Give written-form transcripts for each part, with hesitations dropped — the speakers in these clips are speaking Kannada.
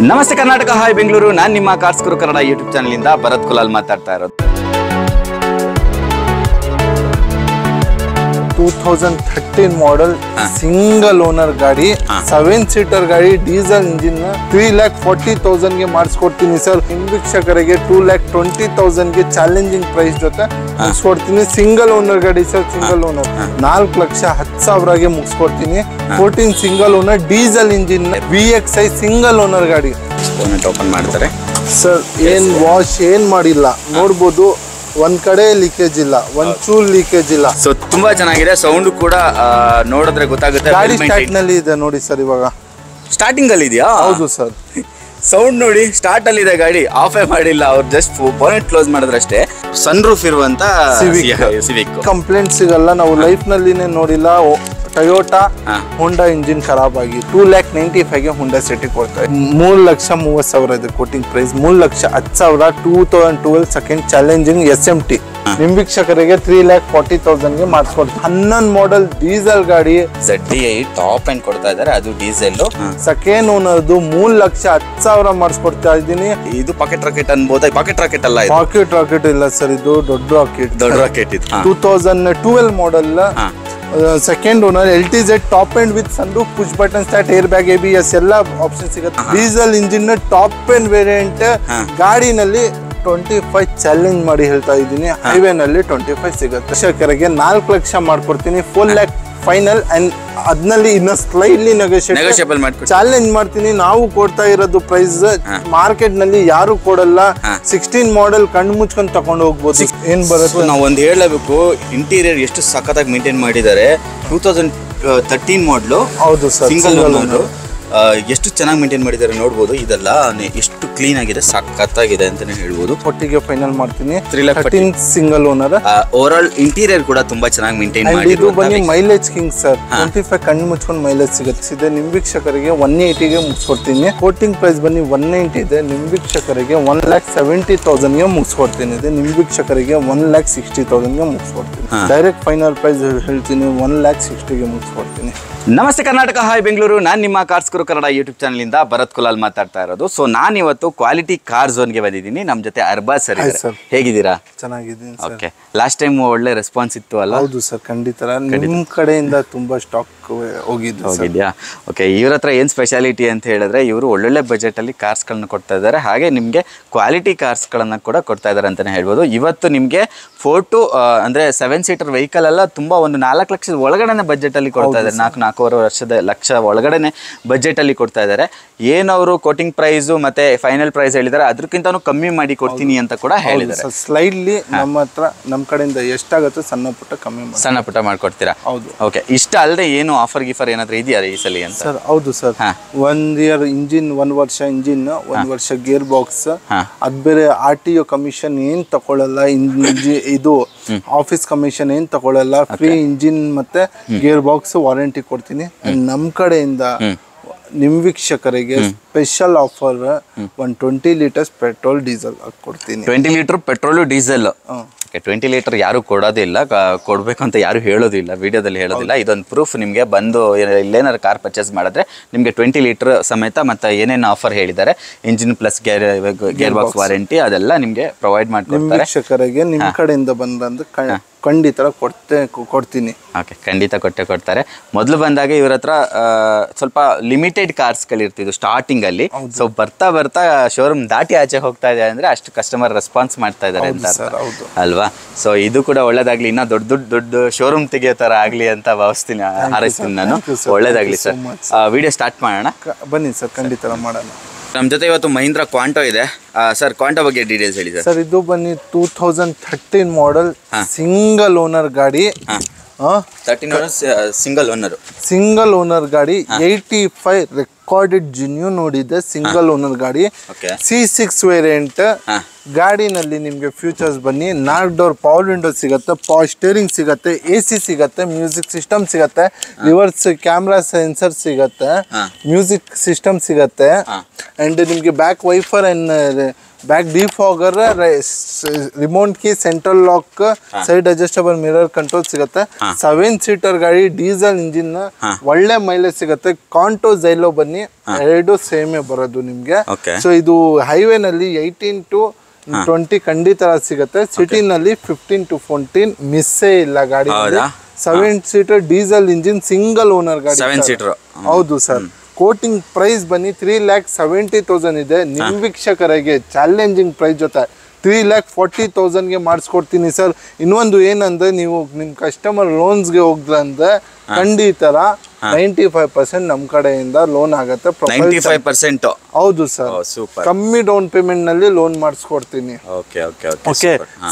ನಮಸ್ತೆ ಕರ್ನಾಟಕ, ಹಾಯ್ ಬೆಂಗಳೂರು. ನಾನು ನಿಮ್ಮ ಕಾರ್ಸ್ ಗುರು ಕನ್ನಡ ಯೂಟ್ಯೂಬ್ ಚಾನಲ್ ಇಂದ ಭರತ್ ಕುಲಾಲ್ ಮಾತಾಡ್ತಾ ಇರೋದು. 2013 मॉडल सिंगल ओनर गाड़ी 7 सीटर गाड़ी डीजल इंजिन 3,40,000 ಗೆ ಮಾಡಿಸ್ಕೊಡ್ತೀನಿ ಸರ್. ವೀಕ್ಷಕರಿಗೆ 2,20,000 ಗೆ ಚಾಲೆಂಜಿಂಗ್ ಪ್ರೈಸ್ ಜೊತೆ ಮುಗಿಸ್ಕೊಡ್ತೀನಿ. ಸಿಂಗಲ್ ಓನರ್ ಗಾಡಿ ಸರ್, ಸಿಂಗಲ್ ಓನರ್ 4,10,000 ಗೆ ಮುಗಿಸ್ಕೊಡ್ತೀನಿ. 14 single owner diesel engine VXI single owner ಗಾಡಿ. ಓಪನ್ ಮಾಡ್ತಾರೆ ಸರ್. ಏನ್ ವಾಶ್ ಏನ್ ಮಾಡಿಲ್ಲ, ನೋಡ್ಬೋದು. ಒಂದ್ ಕಡೆ ಲೀಕೇಜ್ ಇಲ್ಲ, ಒಂಚೂರು ಲೀಕೇಜ್ ಇಲ್ಲ. ಸೊ ತುಂಬಾ ಚೆನ್ನಾಗಿದೆ. ಸೌಂಡ್ ಕೂಡ ನೋಡಿದ್ರೆ ಗೊತ್ತಾಗುತ್ತೆ. ಗಾಡಿ ಸ್ಟಾರ್ಟ್ ನಲ್ಲಿ ಇದೆ ನೋಡಿ ಸರ್. ಇವಾಗ ಸ್ಟಾರ್ಟಿಂಗ್ ಅಲ್ಲಿ ಇದೆಯಾ? ಹೌದು ಸರ್. ಸೌಂಡ್ ನೋಡಿ, ಸ್ಟಾರ್ಟ್ ಅಲ್ಲಿ ಇದೆ ಗಾಡಿ. ಆಫೇ ಮಾಡಿಲ್ಲ ಅವ್ರು, ಜಸ್ಟ್ ಬೋನೆಟ್ ಕ್ಲೋಸ್ ಮಾಡಿದ್ರಷ್ಟೇ. ಸನ್ ರೂಫ್ ಇರುವಂತ ಸಿವಿಕ್. ಕಂಪ್ಲೇಂಟ್ ಸಿಗಲ್ಲ. ನಾವು ಲೈಫ್ ನಲ್ಲಿನೇ ನೋಡಿಲ್ಲ. ಟೊಯೋಟಾ ಹೋಂಡಾ ಇಂಜಿನ್ ಖರಾಬ್ ಆಗಿ 2,95,000 ಗೆ ಹೋಂಡಾ ಸಿಟಿ ಕೊಡ್ತಾರೆ. 3,30,000 ಇದೆ quoting price. 3,10,000 2012 second challenging SMT. ನಿಮ್ ವೀಕ್ಷಕರಿಗೆ 3,40,000 ಗೆ ಮಾಡಿಸ್ಕೊಡ್ತಾರೆ. 11 ಮಾಡೆಲ್ ಡೀಸೆಲ್ ಗಾಡಿ ZDI ಟಾಪ್ ಎಂಡ್ ಕೊಡ್ತಾ ಇದಾರೆ. ಅದು ಡೀಸೆಲ್ ಸೆಕೆಂಡ್ ಓನರ್ದು 3,10,000 ಮಾಡಿಸ್ಕೊಡ್ತಾ ಇದ್ದೀನಿ. ಇದು ಪಾಕೆಟ್ ರಾಕೆಟ್ ಅನ್ಬೋದ? ಪಾಕೆಟ್ ರಾಕೆಟ್ ಅಲ್ಲ, ಪಾಕೆಟ್ ರಾಕೆಟ್ ಇಲ್ಲ ಸರ್, ಇದು ದೊಡ್ಡ ರಾಕೆಟ್. ದೊಡ್ಡ ರಾಕೆಟ್ ಇದು 2012 model. Second owner LTZ top end with sunroof, push button start, air bag, ABS ಎಲ್ಲ ಆಪ್ಷನ್ ಸಿಗುತ್ತೆ. Diesel engine top end variant. ಗಾಡಿನಲ್ಲಿ 25 ಚಾಲೆಂಜ್ ಮಾಡಿ ಹೇಳ್ತಾ ಇದ್ದೀನಿ. ಹೈವೇ ನಲ್ಲಿ 25 ಸಿಗುತ್ತೆ. ವೀಕ್ಷಕರಿಗೆ 4 ಲಕ್ಷ ಮಾಡ್ಕೊಡ್ತೀನಿ. 4 ಲ್ಯಾಕ್ ಫೈನಲ್. ಅಂಡ್ ಅದ್ನಲ್ಲಿ ಇನ್ನ ಸ್ಲೈಡ್ಲಿ ನೆಗೋಷಿಯೇಬಲ್ ಚಾಲೆಂಜ್ ಮಾಡ್ತೀನಿ. ನಾವು ಕೊಡ್ತಾ ಇರೋದು ಪ್ರೈಸ್ ಮಾರ್ಕೆಟ್ ನಲ್ಲಿ ಯಾರು ಕೊಡಲ್ಲ. 16 ಮಾಡೆಲ್ ಕಣ್ಣು ಮುಚ್ಕೊಂಡು ತಗೊಂಡು ಹೋಗ್ಬೋದು. ಏನ್ ಬರುತ್ತೆ ನಾವು ಒಂದು ಹೇಳಬೇಕು. ಇಂಟೀರಿಯರ್ ಎಷ್ಟು ಸಖತ್ತಾಗಿ ಮೇಂಟೈನ್ ಮಾಡಿದ್ದಾರೆ. 2013 ಮಾಡಲು. ಹೌದು ಸರ್, ಸಿಂಗಲ್ ಓನರ್. ಎಷ್ಟು ಚೆನ್ನಾಗಿ ಮೇಂಟೈನ್ ಮಾಡಿದ್ದಾರೆ ನೋಡ್ಬೋದು. ಇದೆಲ್ಲ ಎಷ್ಟು ಕ್ಲೀನ್ ಆಗಿದೆ, ಸಖತ್ತಾಗಿದೆ ಅಂತಾನೆ ಹೇಳ್ಬೋದು. ಒಟ್ಟಿಗೆ ಫೈನಲ್ ಮಾಡ್ತೀನಿ. 13 single owner. Over all interior ಕೂಡ ತುಂಬಾ ಚೆನ್ನಾಗಿ ಮೇಂಟೈನ್ ಮಾಡಿದ್ರು. ಇದು ಬನ್ನಿ ಮೈಲೇಜ್ ಕಿಂಗ್ ಸರ್. 25 ಕಣ್ಣು ಮುಚ್ಕೊಂಡು ಮೈಲೇಜ್ ಸಿಗುತ್ತೆ. ನಿಮ್ ವೀಕ್ಷಕರಿಗೆ 180 ಗೆ ಮುಗಿಸ್ಕೊಡ್ತೀನಿ. ಕೋಟಿಂಗ್ ಪ್ರೈಸ್ ಬನ್ನಿ 190 ಇದೆ. ನಿಮ್ ವೀಕ್ಷಕರಿಗೆ 1,70,000 ಗೆ ಮುಗಿಸ್ಕೊಡ್ತೀನಿ. ಇದೆ ನಿಮ್ ವೀಕ್ಷಕರಿಗೆ 1,60,000 ಗೆ ಮುಗಿಸ್ಕೊಡ್ತೀನಿ. ಡೈರೆಕ್ಟ್ ಫೈನಲ್ ಪ್ರೈಸ್ ಹೇಳ್ತೀನಿ, 1,60,000 ಗೆ ಮುಗಿಸ್ಕೊಡ್ತೀನಿ. ನಮಸ್ತೆ ಕರ್ನಾಟಕ, ಹಾಯ್ ಬೆಂಗಳೂರು. ನಾನು ನಿಮ್ಮ ಕಾರ್ಸ್ ಗುರು ಕನ್ನಡ ಯೂಟ್ಯೂಬ್ ಚಾನಲ್ ಇಂದ ಭರತ್ ಕುಲಾಲ್ ಮಾತಾಡ್ತಾ ಇರೋದು. ಸೊ ನಾನು ಇವತ್ತು ಕ್ವಾಲಿಟಿ ಕಾರ್ ಝೋನ್ ಗೆ ಬಂದಿದ್ದೀನಿ. ನಮ್ಮ ಜೊತೆ ಅರ್ಬಾಜ್ ಸರ್ ಇದ್ದಾರೆ. ಹೇಗಿದ್ದೀರಾ? ಚೆನ್ನಾಗಿದ್ದೀನಿ. ಓಕೆ, ಲಾಸ್ಟ್ ಟೈಮ್ ಒಳ್ಳೆ ರೆಸ್ಪಾನ್ಸ್ ಇತ್ತು ಅಲ್ಲ? ಹೌದು ಸರ್, ಖಂಡಿತ. ನಿಮ್ಮ ಕಡೆಯಿಂದ ತುಂಬಾ ಸ್ಟಾಕ್ ಹೋಗಿದ್ಯಾ? ಓಕೆ, ಇವ್ರ ಹತ್ರ ಏನು ಸ್ಪೆಷಾಲಿಟಿ ಅಂತ ಹೇಳಿದ್ರೆ, ಇವರು ಒಳ್ಳೊಳ್ಳೆ ಬಜೆಟ್ ಅಲ್ಲಿ ಕಾರ್ಸ್ಗಳನ್ನ ಕೊಡ್ತಾ ಇದ್ದಾರೆ. ಹಾಗೆ ನಿಮಗೆ ಕ್ವಾಲಿಟಿ ಕಾರ್ಸ್ಗಳನ್ನ ಕೂಡ ಕೊಡ್ತಾ ಇದ್ದಾರೆ ಅಂತಾನೆ ಹೇಳ್ಬೋದು. ಇವತ್ತು ನಿಮಗೆ 4 to ಅಂದ್ರೆ 7 ಸೀಟರ್ ವೆಹಿಕಲ್ ಎಲ್ಲ ತುಂಬಾ ಒಂದು 4 ಲಕ್ಷದ ಒಳಗಡೆ ಬಜೆಟ್ ಅಲ್ಲಿ ಕೊಡ್ತಾ ಇದ್ದಾರೆ. 4.25 ಲಕ್ಷ ಒಳಗಡೆ ಬಜೆಟ್ ಅಲ್ಲಿ ಕೊಡ್ತಾ ಇದ್ದಾರೆ. ಏನವರು ಕೋಟಿಂಗ್ ಪ್ರೈಸ್ ಮತ್ತೆ ಫೈನಲ್ ಪ್ರೈಸ್ ಹೇಳಿದ್ದಾರೆ, ಅದಕ್ಕಿಂತನೂ ಕಮ್ಮಿ ಮಾಡಿ ಕೊಡ್ತೀನಿ ಅಂತ ಕೂಡ ಹೇಳಿದ್ದಾರೆ. ಸ್ಲೈಡ್ಲಿ ನಮ್ಮ ಹತ್ರ ನಮ್ಮ ಕಡೆಯಿಂದ ಎಷ್ಟಾಗುತ್ತೆ ಸಣ್ಣ ಪುಟ್ಟ ಮಾಡ್ಕೊಡ್ತೀರಾ? ಹೌದು. ಓಕೆ, ಇಷ್ಟ ಅಲ್ಲದೆ ಏನು ಆಫರ್ ಗಿಫರ್ ಏನಾದ್ರು ಇದೆಯಾ ಈ ಸಲ ಅಂತ? ಸರ್ ಹೌದು ಸರ್. 1 ಇಯರ್ ಇಂಜಿನ್, 1 ವರ್ಷ ಇಂಜಿನ್, 1 ವರ್ಷ ಗೇರ್ ಬಾಕ್ಸ್. ಅದ್ ಬೇರೆ RTO ಕಮಿಷನ್ ಏನ್ ತಗೊಳ್ಳಲ್ಲ. ಇದು ಆಫೀಸ್ ಕಮಿಷನ್ ಏನ್ ತಗೊಳ್ಳಲ್ಲ. ಫ್ರೀ ಇಂಜಿನ್ ಮತ್ತೆ ಗೇರ್ ಬಾಕ್ಸ್ ವಾರಂಟಿ ಕೊಡ್ತೀನಿ. ನಮ್ ಕಡೆಯಿಂದ ನಿಮ್ ವೀಕ್ಷಕರಿಗೆ special offer 120 litres petrol diesel ಕೊಡ್ತೀನಿ. 20 ಲೀಟರ್ ಪೆಟ್ರೋಲು ಡೀಸೆಲ್. 20 ಲೀಟರ್ ಯಾರು ಕೊಡೋದಿಲ್ಲ, ಕೊಡ್ಬೇಕು ಅಂತ ಯಾರು ಹೇಳೋದಿಲ್ಲ, ವಿಡಿಯೋದಲ್ಲಿ ಹೇಳೋದಿಲ್ಲ. ಇದೊಂದು ಪ್ರೂಫ್. ನಿಮಗೆ ಬಂದು ಇಲ್ಲೇನಾದ್ರು ಕಾರ್ ಪರ್ಚೇಸ್ ಮಾಡಿದ್ರೆ ನಿಮಗೆ 20 ಲೀಟರ್ ಸಮೇತ ಮತ್ತೆ ಏನೇನು ಆಫರ್ ಹೇಳಿದ್ದಾರೆ, engine plus gear box warranty ಅದೆಲ್ಲ ನಿಮಗೆ ಪ್ರೊವೈಡ್ ಮಾಡ್ಕೊಡ್ತಾರೆ. ವೀಕ್ಷಕರಿಗೆ ನಿಮ್ ಕಡೆಯಿಂದ ಬಂದ್ರೆ ಖಂಡಿತ ಕೊಡ್ತೀನಿ. ಓಕೆ, ಖಂಡಿತ ಕೊಡ್ತಾರೆ. ಮೊದಲು ಬಂದಾಗ ಇವ್ರ ಹತ್ರ ಸ್ವಲ್ಪ ಲಿಮಿಟೆಡ್ ಕಾರ್ಸ್ಗಳಿರ್ತಿದ್ವು ಸ್ಟಾರ್ಟಿಂಗ್ ಅಲ್ಲಿ. ಸೊ ಬರ್ತಾ ಶೋರೂಮ್ ದಾಟಿ ಆಚೆ ಹೋಗ್ತಾ ಇದೆ ಅಂದ್ರೆ ಅಷ್ಟು ಕಸ್ಟಮರ್ ರೆಸ್ಪಾನ್ಸ್ ಮಾಡ್ತಾ ಇದ್ದಾರೆ ಅಂತ ಅಲ್ವಾ? ಸೊ ಇದು ಕೂಡ ಒಳ್ಳೇದಾಗ್ಲಿ. ಇನ್ನ ದೊಡ್ಡ ಶೋರೂಮ್ ತೆಗಿಯೋ ತರ ಆಗ್ಲಿ ಅಂತ ಭಾವಿಸ್ತೀನಿ, ಹಾರೈಸ್ತೀನಿ ನಾನು. ಒಳ್ಳೇದಾಗ್ಲಿ ಸರ್. ವಿಡಿಯೋ ಸ್ಟಾರ್ಟ್ ಮಾಡೋಣ ಬನ್ನಿ ಸರ್. ಖಂಡಿತ ಮಾಡೋಣ. ನಮ್ಮ ಜೊತೆ ಇವತ್ತು ಮಹೀಂದ್ರ ಕ್ವಾಂಟೋ ಇದೆ. ಸರ್, ಕ್ವಾಂಟೋ ಬಗ್ಗೆ ಡೀಟೇಲ್ಸ್ ಹೇಳಿ ಸರ್. ಇದು ಬನ್ನಿ 2013 ಮಾಡೆಲ್ ಸಿಂಗಲ್ ಓನರ್ ಗಾಡಿ. 13 ಸಿಂಗಲ್ ಓನರ್ ಗಾಡಿ. 85 ರೆಕಾರ್ಡೆಡ್ ಜಿನ್ಯೂ ನೋಡಿದೆ. ಸಿಂಗಲ್ ಓನರ್ ಗಾಡಿ. C6 variant. ಗಾಡಿನಲ್ಲಿ ನಿಮಗೆ ಫ್ಯೂಚರ್ಸ್ ಬನ್ನಿ 4 ಡೋರ್ ಪವರ್ ವಿಂಡೋ ಸಿಗುತ್ತೆ, ಪವರ್ ಸ್ಟೇರಿಂಗ್ ಸಿಗುತ್ತೆ, AC ಸಿಗುತ್ತೆ, ಮ್ಯೂಸಿಕ್ ಸಿಸ್ಟಮ್ ಸಿಗುತ್ತೆ, ರಿವರ್ಸ್ ಕ್ಯಾಮ್ರಾ ಸೆನ್ಸರ್ ಸಿಗುತ್ತೆ, ಮ್ಯೂಸಿಕ್ ಸಿಸ್ಟಮ್ ಸಿಗುತ್ತೆ. ಅಂಡ್ ನಿಮಗೆ back wiper and back defogger, remote key, central lock, side adjustable mirror control ಸಿಗುತ್ತೆ. 7 ಸೀಟರ್ ಗಾಡಿ, ಡೀಸೆಲ್ ಇಂಜಿನ್, ಒಳ್ಳೆ ಮೈಲೇಜ್ ಸಿಗುತ್ತೆ. ಕಾಂಟೋ ಜೈಲೋ ಬನ್ನಿ ಎರಡು ಸೇಮೇ ಬರೋದು ನಿಮ್ಗೆ. ಸೊ ಇದು ಹೈವೇ ನಲ್ಲಿ 18 to 20 ಖಂಡಿತ ಸಿಗುತ್ತೆ. ಸಿಟಿನಲ್ಲಿ 15 to 14 ಮಿಸ್ಸೇ ಇಲ್ಲ ಗಾಡಿ. 7 seater diesel engine single owner ಗಾಡಿ. 7 ಸೀಟರ್. ಹೌದು ಸರ್. ಕೋಟಿಂಗ್ ಪ್ರೈಸ್ ಬನ್ನಿ 3,70,000 ಇದೆ. ನಿಮ್ ವೀಕ್ಷಕರಿಗೆ ಚಾಲೆಂಜಿಂಗ್ ಪ್ರೈಸ್ ಜೊತೆ 3,40,000ಗೆ ಮಾಡಿಸ್ಕೊಡ್ತೀನಿ ಸರ್. ಇನ್ನೊಂದು ಏನಂದ್ರೆ ನೀವು ನಿಮ್ ಕಸ್ಟಮರ್ ಲೋನ್ಸ್ಗೆ ಹೋಗ್ರಂದ್ರೆ ಖಂಡಿತ 95% ನಮ್ ಕಡೆಯಿಂದ ಲೋನ್ ಆಗುತ್ತೆ. 95%? ಹೌದು ಸರ್. ಕಮ್ಮಿ ಡೌನ್ ಪೇಮೆಂಟ್ ನಲ್ಲಿ ಲೋನ್ ಮಾಡಿಸ್ಕೊಡ್ತೀನಿ. Okay.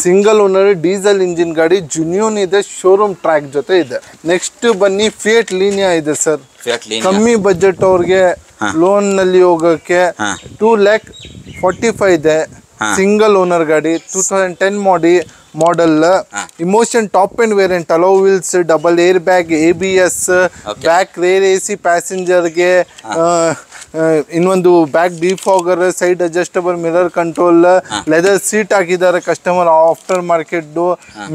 Single owner diesel engine ಗಾಡಿ, ಜುನಿಯನ್ ಇದೆ, ಶೋರೂಮ್ ಟ್ರ್ಯಾಕ್ ಜೊತೆ ಇದೆ. ನೆಕ್ಸ್ಟ್ ಬನ್ನಿ ಫಿಯಟ್ ಲೀನಿಯಾ ಇದೆ ಸರ್. ಕಮ್ಮಿ ಬಜೆಟ್ ಅವ್ರಿಗೆ ಲೋನ್ ನಲ್ಲಿ ಹೋಗಕ್ಕೆ 2,45,000 ಇದೆ. ಸಿಂಗಲ್ ಓನರ್ ಗಾಡಿ, 2010 model, Emotion top end variant, alloy wheels, double air bag, ABS, back rear AC ಪ್ಯಾಸೆಂಜರ್ಗೆ, ಇನ್ನೊಂದು back defogger, side adjustable mirror control, leather seat ಹಾಕಿದ್ದಾರೆ customer, after market,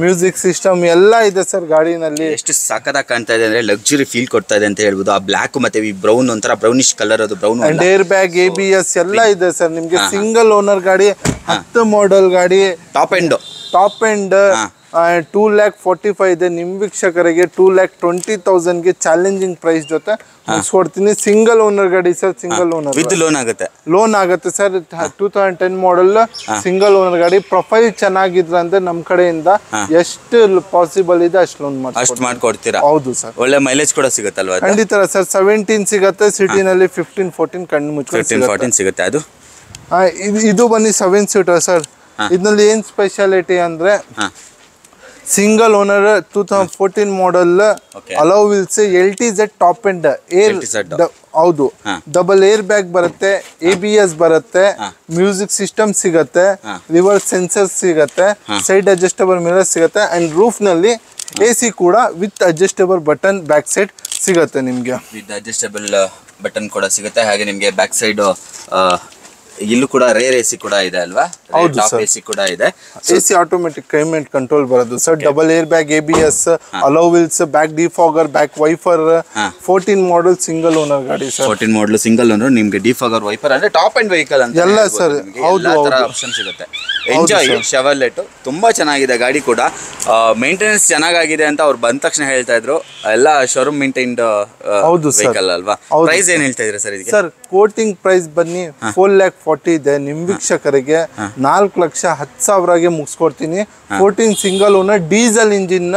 music system ಎಲ್ಲ ಇದೆ ಸರ್ ಗಾಡಿನಲ್ಲಿ. ಎಷ್ಟು ಸಖತ್ತಾಗಿ ಕಾಣ್ತಾ ಇದೆ ಅಂದ್ರೆ ಲಕ್ಸುರಿ ಫೀಲ್ ಕೊಡ್ತಾ ಇದೆ ಅಂತ ಹೇಳ್ಬೋದು. ಆ ಬ್ಲಾಕ್ ಮತ್ತೆ ಈ ಬ್ರೌನ್ ಒಂಥರ ಬ್ರೌನಿಶ್ ಕಲರ್, ಅದು brown and air bag, ABS ಎಲ್ಲ ಇದೆ ಸರ್ ನಿಮ್ಗೆ. ಸಿಂಗಲ್ ಓನರ್ ಗಾಡಿ, 10 ಮಾಡೆಲ್ ಗಾಡಿ, ಟಾಪ್ ಅಂಡ್ 2,45,000 ಇದೆ. ನಿಮ್ ವೀಕ್ಷಕರಿಗೆ 2,20,000ಗೆ ಚಾಲೆಂಜಿಂಗ್ ಪ್ರೈಸ್ ಜೊತೆ ಮುಗಿಸ್ಕೊಡ್ತೀನಿ. ಸಿಂಗಲ್ ಓನರ್ ಗಾಡಿ sir. Single owner with loan ಆಗುತ್ತೆ. ಲೋನ್ ಆಗುತ್ತೆ ಸರ್. 2010 ಮಾಡೆಲ್ ಸಿಂಗಲ್ ಓನರ್ ಗಾಡಿ. ಪ್ರೊಫೈಲ್ ಚೆನ್ನಾಗಿದ್ರೆ ಅಂದ್ರೆ ನಮ್ ಕಡೆಯಿಂದ ಎಷ್ಟು ಪಾಸಿಬಲ್ ಇದೆ ಅಷ್ಟು ಲೋನ್ ಮಾಡ್ಕೊಡ್ತೀರಾ? ಹೌದು ಸರ್. ಒಳ್ಳೆ ಮೈಲೇಜ್ ಕೂಡ ಸಿಗುತ್ತಲ್ವಾ? ಖಂಡಿತ ಸರ್. 17 ಸಿಗುತ್ತೆ, ಸಿಟಿನಲ್ಲಿ 15-14 ಕಣ್ಣು ಮುಚ್ಕೊಂಡು 15-14 ಸಿಗುತ್ತೆ. ಅದು ಇದು ಬನ್ನಿ 7 ಸೀಟರ್ ಸರ್. ಇದ್ರಲ್ಲಿ ಏನ್ ಸ್ಪೆಷಾಲಿಟಿ ಅಂದ್ರೆ single owner 2014 model, hello wheels, LTZ top and air. ಹೌದು. ಡಬಲ್ ಏರ್ ಬ್ಯಾಗ್ ಬರುತ್ತೆ, ABS ಬರುತ್ತೆ, ಮ್ಯೂಸಿಕ್ ಸಿಸ್ಟಮ್ ಸಿಗತ್ತೆ, ರಿವರ್ಸ್ ಸೆನ್ಸರ್ ಸಿಗತ್ತೆ, ಸೈಡ್ ಅಡ್ಜಸ್ಟಬಲ್ ಮಿರರ್ ಸಿಗತ್ತೆ, ಅಂಡ್ ರೂಫ್ ನಲ್ಲಿ AC ಕೂಡ with adjustable button back side ಸಿಗತ್ತೆ ನಿಮ್ಗೆ. ವಿತ್ ಅಡ್ಜಸ್ಟಬಲ್ ಬಟನ್ ಕೂಡ ಸಿಗುತ್ತೆ. ಹಾಗೆ ನಿಮ್ಗೆ ಬ್ಯಾಕ್ ಸೈಡ್ ಇಲ್ಲೂ ಕೂಡ ರೇರ್ AC ಕೂಡ ಇದೆ ಅಲ್ವಾ? ಹೌದು ಸರ್. AC ಕೂಡ ಇದೆ. AC ಆಟೋಮೆಟಿಕ್ ಕ್ಲೈಮೇಟ್ ಕಂಟ್ರೋಲ್ ಬರೋದು sir. Double air bag, ABS, hello wheels, back defogger, back wiper. 14 model single owner ಗಾಡಿ ಸರ್. 14 model single owner. ನಿಮ್ಗೆ ಡಿಫಾಗರ್, ವೈಫರ್ ಅಂದ್ರೆ ಟಾಪ್ ಅಂಡ್ ವೆಹಿಕಲ್ ಅಂತ ಎಲ್ಲ ಸರ್. ಹೌದು, ಆಪ್ಷನ್ ಸಿಗುತ್ತೆ. Enjoy Chevrolet. ತುಂಬಾ ಚೆನ್ನಾಗಿದೆ ಗಾಡಿ ಕೂಡ. ಮೇಂಟೆನೆನ್ಸ್ ಚೆನ್ನಾಗಿದೆ ಅಂತ ಅವ್ರು ಬಂದ ತಕ್ಷಣ ಹೇಳ್ತಾ ಇದ್ರು. ಎಲ್ಲ ಶೋರೂಮ್ ಮೇಂಟೈನ್ಡ್ ವೆಹಿಕಲ್ ಅಲ್ವಾ? ಪ್ರೈಸ್ ಏನ್ ಹೇಳ್ತಾ ಇದ್ರೆ ಸರ್ ಇದಕ್ಕೆ? ಸರ್ ಕೋಟಿಂಗ್ ಪ್ರೈಸ್ ಬನ್ನಿ 4,40,000 ಇದೆ. ನಿಮ್ ವೀಕ್ಷಕರಿಗೆ 4,10,000ಗೆ ಮುಗಿಸ್ಕೊಡ್ತೀನಿ. 14 single owner diesel engine,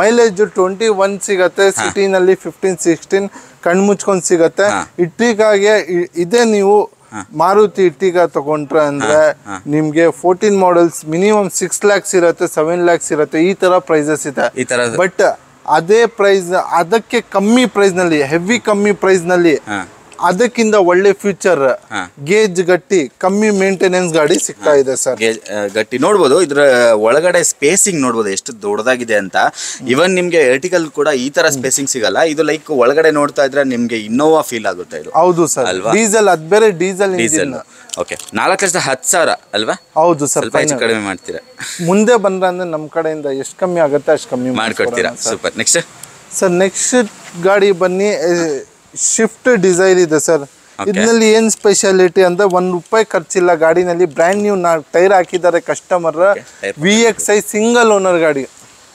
mileage 21 ಸಿಗತ್ತೆ. ಸಿಟಿನಲ್ಲಿ 15-16 ಕಣ್ಣು ಮುಚ್ಕೊಂಡ್ ಸಿಗತ್ತೆ. ಇಟ್ಟಿಗಾಗೆ ಇದೆ. ನೀವು ಮಾರುತಿ ಇಟ್ಟಿಗ ತಗೊಂಡ್ರೆ ಅಂದ್ರೆ ನಿಮ್ಗೆ 14 ಮಾಡೆಲ್ಸ್ ಮಿನಿಮಮ್ 6 lakhs ಇರುತ್ತೆ, 7 lakhs ಇರುತ್ತೆ. ಈ ತರ ಪ್ರೈಸಸ್ ಇದೆ. ಬಟ್ ಅದೇ ಪ್ರೈಸ್, ಅದಕ್ಕೆ ಕಮ್ಮಿ ಪ್ರೈಸ್ ನಲ್ಲಿ, ಹೆವಿ ಕಮ್ಮಿ ಪ್ರೈಸ್ ನಲ್ಲಿ ಅದಕ್ಕಿಂತ ಒಳ್ಳೆ ಫ್ಯೂಚರ್, ಗೇಜ್ ಗಟ್ಟಿ, ಕಮ್ಮಿ ಮೇಂಟೆನೆನ್ಸ್ ಗಾಡಿ ಸಿಗ್ತಾ ಇದೆ ಸರ್. ಗಟ್ಟಿ ನೋಡ್ಬೋದು. ಇದ್ರ ಒಳಗಡೆ ಸ್ಪೇಸಿಂಗ್ ನೋಡ್ಬೋದು ಎಷ್ಟು ದೊಡ್ಡದಾಗಿದೆ ಅಂತ. ಇವನ್ ನಿಮ್ಗೆ ಎರ್ಟಿಕಲ್ ಕೂಡ ಈ ತರ ಸ್ಪೇಸಿಂಗ್ ಸಿಗಲ್ಲ. ಇದು ಲೈಕ್ ಒಳಗಡೆ ನೋಡ್ತಾ ಇದ್ರೆ ನಿಮ್ಗೆ ಇನ್ನೋವಾ ಫೀಲ್ ಆಗುತ್ತೆ ಇದು. ಹೌದು ಸರ್. ಡೀಸೆಲ್, ಅದ್ ಬೇರೆ ಡೀಸೆಲ್ ಇಂಜಿನ್. ಓಕೆ. 4,10,000 ಅಲ್ವಾ? ಹೌದು ಸರ್. ಸ್ವಲ್ಪ ಹೆಚ್ಚು ಕಡಿಮೆ ಮಾಡ್ತೀರಾ? ಮುಂದೆ ಬಂದ್ರೆ ಅಂದ್ರೆ ನಮ್ ಕಡೆಯಿಂದ ಎಷ್ಟು ಕಮ್ಮಿ ಆಗುತ್ತೆ ಅಷ್ಟು ಕಮ್ಮಿ ಮಾಡ್ಕೊಡ್ತೀರಾ. ಸೂಪರ್. ನೆಕ್ಸ್ಟ್ ಸರ್, ನೆಕ್ಸ್ಟ್ ಗಾಡಿ ಬನ್ನಿ ಶಿಫ್ಟ್ ಡಿಸೈರ್ ಇದೆ ಸರ್. ಇದರಲ್ಲಿ ಏನ್ ಸ್ಪೆಷಾಲಿಟಿ ಅಂದ್ರೆ ₹1 ಖರ್ಚಿಲ್ಲ ಗಾಡಿನಲ್ಲಿ. ಬ್ರ್ಯಾಂಡ್ ನ್ಯೂ ಟೈರ್ ಹಾಕಿದ್ದಾರೆ ಕಸ್ಟಮರ್. VXI ಸಿಂಗಲ್ ಓನರ್ ಗಾಡಿ.